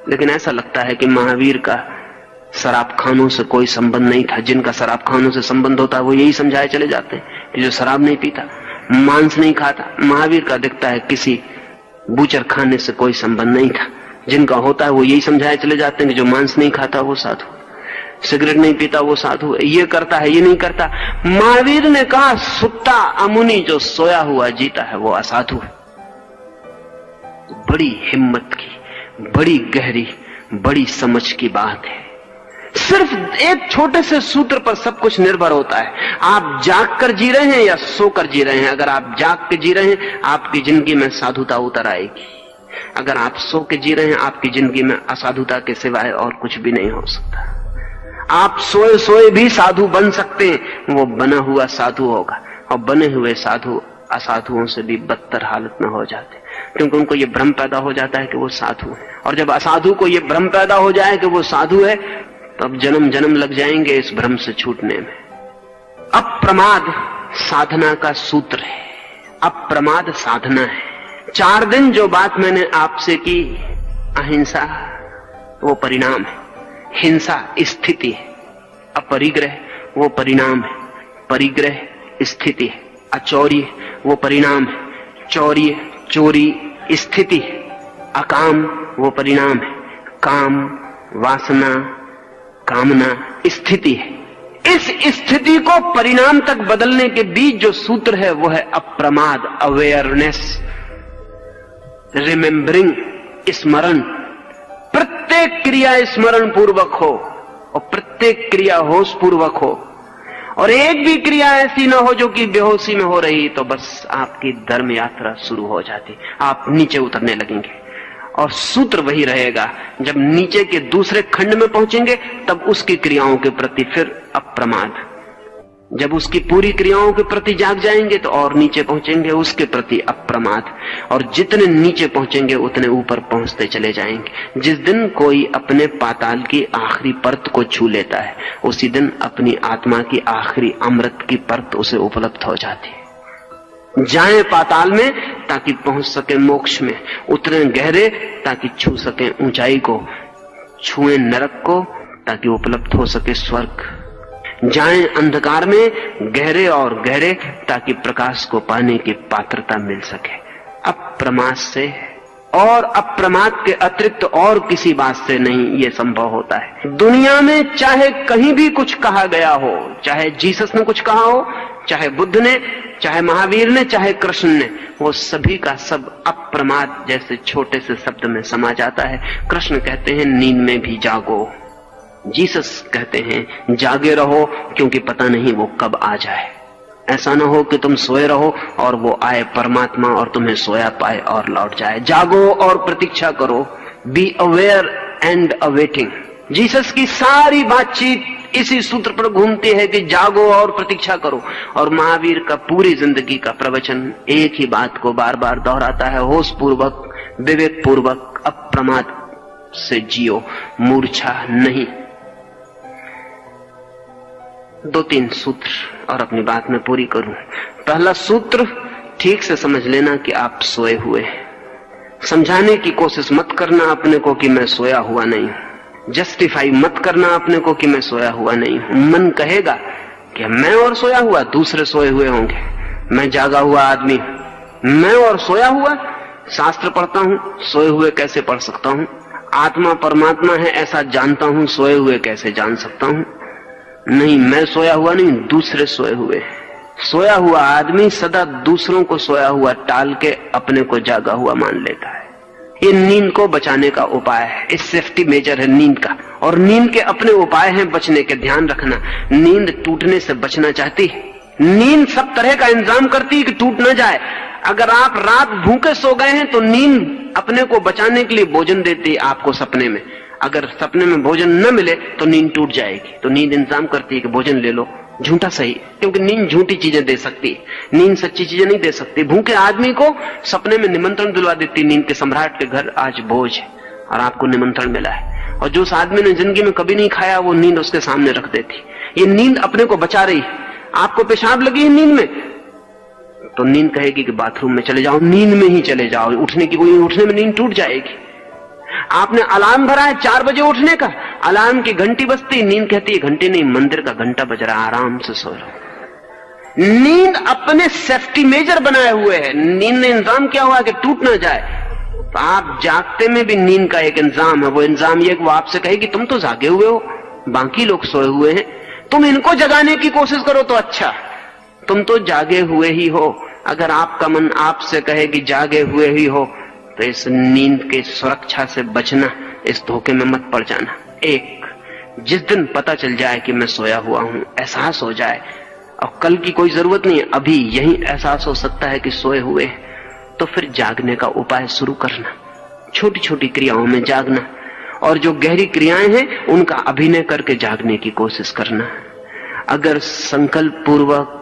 लेकिन ऐसा लगता है कि महावीर का शराब खानों से कोई संबंध नहीं था। जिनका शराब खानों से संबंध होता है वो यही समझाए चले जाते हैं कि जो शराब नहीं पीता, मांस नहीं खाता। महावीर का दिखता है किसी बूचर खाने से कोई संबंध नहीं था। जिनका होता है वो यही समझाए चले जाते हैं कि जो मांस नहीं खाता वो साधु, सिगरेट नहीं पीता वो साधु, ये करता है ये नहीं करता। महावीर ने कहा सुत्ता अमुनि, जो सोया हुआ जीता है वो असाधु। बड़ी हिम्मत की, बड़ी गहरी, बड़ी समझ की बात है। सिर्फ एक छोटे से सूत्र पर सब कुछ निर्भर होता है। आप जाग कर जी रहे हैं या सोकर जी रहे हैं। अगर आप जाग के जी रहे हैं आपकी जिंदगी में साधुता उतर आएगी। अगर आप सो के जी रहे हैं आपकी जिंदगी में असाधुता के सिवाय और कुछ भी नहीं हो सकता। आप सोए सोए भी साधु बन सकते हैं, वो बना हुआ साधु होगा। और बने हुए साधु असाधुओं से भी बदतर हालत में हो जाते, क्योंकि उनको ये भ्रम पैदा हो जाता है कि वो साधु है। और जब असाधु को ये भ्रम पैदा हो जाए कि वो साधु है, तब जन्म जन्म लग जाएंगे इस भ्रम से छूटने में। अप्रमाद साधना का सूत्र है, अप्रमाद साधना है। 4 दिन जो बात मैंने आपसे की, अहिंसा वो परिणाम है, हिंसा स्थिति है, अपरिग्रह वो परिणाम है, परिग्रह स्थिति है, अचौर्य वो परिणाम है, चौर्य चोरी स्थिति है, अकाम वो परिणाम है, काम वासना कामना स्थिति है। इस स्थिति को परिणाम तक बदलने के बीच जो सूत्र है वो है अप्रमाद, अवेयरनेस, रिमेम्बरिंग, स्मरण। प्रत्येक क्रिया स्मरण पूर्वक हो और प्रत्येक क्रिया होश पूर्वक हो, और एक भी क्रिया ऐसी ना हो जो कि बेहोशी में हो रही, तो बस आपकी धर्म यात्रा शुरू हो जाती, आप नीचे उतरने लगेंगे। और सूत्र वही रहेगा, जब नीचे के दूसरे खंड में पहुंचेंगे तब उसकी क्रियाओं के प्रति फिर अप्रमाद, जब उसकी पूरी क्रियाओं के प्रति जाग जाएंगे तो और नीचे पहुंचेंगे उसके प्रति अप्रमाद, और जितने नीचे पहुंचेंगे उतने ऊपर पहुंचते चले जाएंगे। जिस दिन कोई अपने पाताल की आखिरी परत को छू लेता है, उसी दिन अपनी आत्मा की आखिरी अमृत की परत उसे उपलब्ध हो जाती है। जाएं पाताल में ताकि पहुंच सके मोक्ष में, उतरे गहरे ताकि छू सके ऊंचाई को, छुएं नरक को ताकि उपलब्ध हो सके स्वर्ग। जाएं अंधकार में गहरे और गहरे ताकि प्रकाश को पाने की पात्रता मिल सके। अप्रमाद से और अप्रमाद के अतिरिक्त और किसी बात से नहीं ये संभव होता है। दुनिया में चाहे कहीं भी कुछ कहा गया हो, चाहे जीसस ने कुछ कहा हो, चाहे बुद्ध ने, चाहे महावीर ने, चाहे कृष्ण ने, वो सभी का सब अप्रमाद जैसे छोटे से शब्द में समा जाता है। कृष्ण कहते हैं नींद में भी जागो, जीसस कहते हैं जागे रहो क्योंकि पता नहीं वो कब आ जाए। ऐसा ना हो कि तुम सोए रहो और वो आए परमात्मा और तुम्हें सोया पाए और लौट जाए। जागो और प्रतीक्षा करो, be aware and awaiting. Jesus की सारी बातचीत इसी सूत्र पर घूमती है कि जागो और प्रतीक्षा करो, और महावीर का पूरी जिंदगी का प्रवचन एक ही बात को बार बार दोहराता है, होश पूर्वक, विवेक पूर्वक, अप्रमाद से जियो, मूर्छा नहीं। 2-3 सूत्र और अपनी बात में पूरी करूं। पहला सूत्र, ठीक से समझ लेना कि आप सोए हुए हैं। समझाने की कोशिश मत करना अपने को कि मैं सोया हुआ नहीं हूं। जस्टिफाई मत करना अपने को कि मैं सोया हुआ नहीं हूं। मन कहेगा कि मैं और सोया हुआ, दूसरे सोए हुए होंगे, मैं जागा हुआ आदमी, मैं और सोया हुआ। शास्त्र पढ़ता हूं, सोए हुए कैसे पढ़ सकता हूं? आत्मा परमात्मा है ऐसा जानता हूं, सोए हुए कैसे जान सकता हूं? नहीं, मैं सोया हुआ नहीं, दूसरे सोए हुए। सोया हुआ आदमी सदा दूसरों को सोया हुआ टाल के अपने को जागा हुआ मान लेता है। ये नींद को बचाने का उपाय है, इस सेफ्टी मेजर है नींद का। और नींद के अपने उपाय हैं बचने के, ध्यान रखना। नींद टूटने से बचना चाहती है। नींद सब तरह का इंतजाम करती है कि टूट ना जाए। अगर आप रात भूखे सो गए हैं तो नींद अपने को बचाने के लिए भोजन देती है आपको सपने में। अगर सपने में भोजन न मिले तो नींद टूट जाएगी, तो नींद इंतजाम करती है कि भोजन ले लो, झूठा सही, क्योंकि नींद झूठी चीजें दे सकती है, नींद सच्ची चीजें नहीं दे सकती। भूखे आदमी को सपने में निमंत्रण दिलवा देती नींद के सम्राट के घर आज भोज है और आपको निमंत्रण मिला है। और जो उस आदमी ने जिंदगी में कभी नहीं खाया वो नींद उसके सामने रख देती। ये नींद अपने को बचा रही है। आपको पेशाब लगी है नींद में तो नींद कहेगी कि बाथरूम में चले जाओ, नींद में ही चले जाओ, उठने में नींद टूट जाएगी। आपने अलार्म भरा है 4 बजे उठने का, अलार्म की घंटी बजती, नींद कहती है घंटी नहीं, मंदिर का घंटा बज रहा, आराम से सो रहो। नींद अपने सेफ्टी मेजर बनाए हुए है। नींद ने इंतजाम किया हुआ कि टूट ना जाए। तो आप जागते में भी नींद का एक इंतजाम है। वो इंतजाम ये कि वो आपसे कहे कि तुम तो जागे हुए हो, बाकी लोग सोए हुए हैं, तुम इनको जगाने की कोशिश करो तो अच्छा, तुम तो जागे हुए ही हो। अगर आपका मन आपसे कहे कि जागे हुए ही हो, तो इस नींद की सुरक्षा से बचना, इस धोखे में मत पड़ जाना। एक, जिस दिन पता चल जाए कि मैं सोया हुआ हूं, एहसास हो जाए, और कल की कोई जरूरत नहीं है, अभी यही एहसास हो सकता है कि सोए हुए, तो फिर जागने का उपाय शुरू करना, छोटी छोटी क्रियाओं में जागना, और जो गहरी क्रियाएं हैं उनका अभिनय करके जागने की कोशिश करना। अगर संकल्प पूर्वक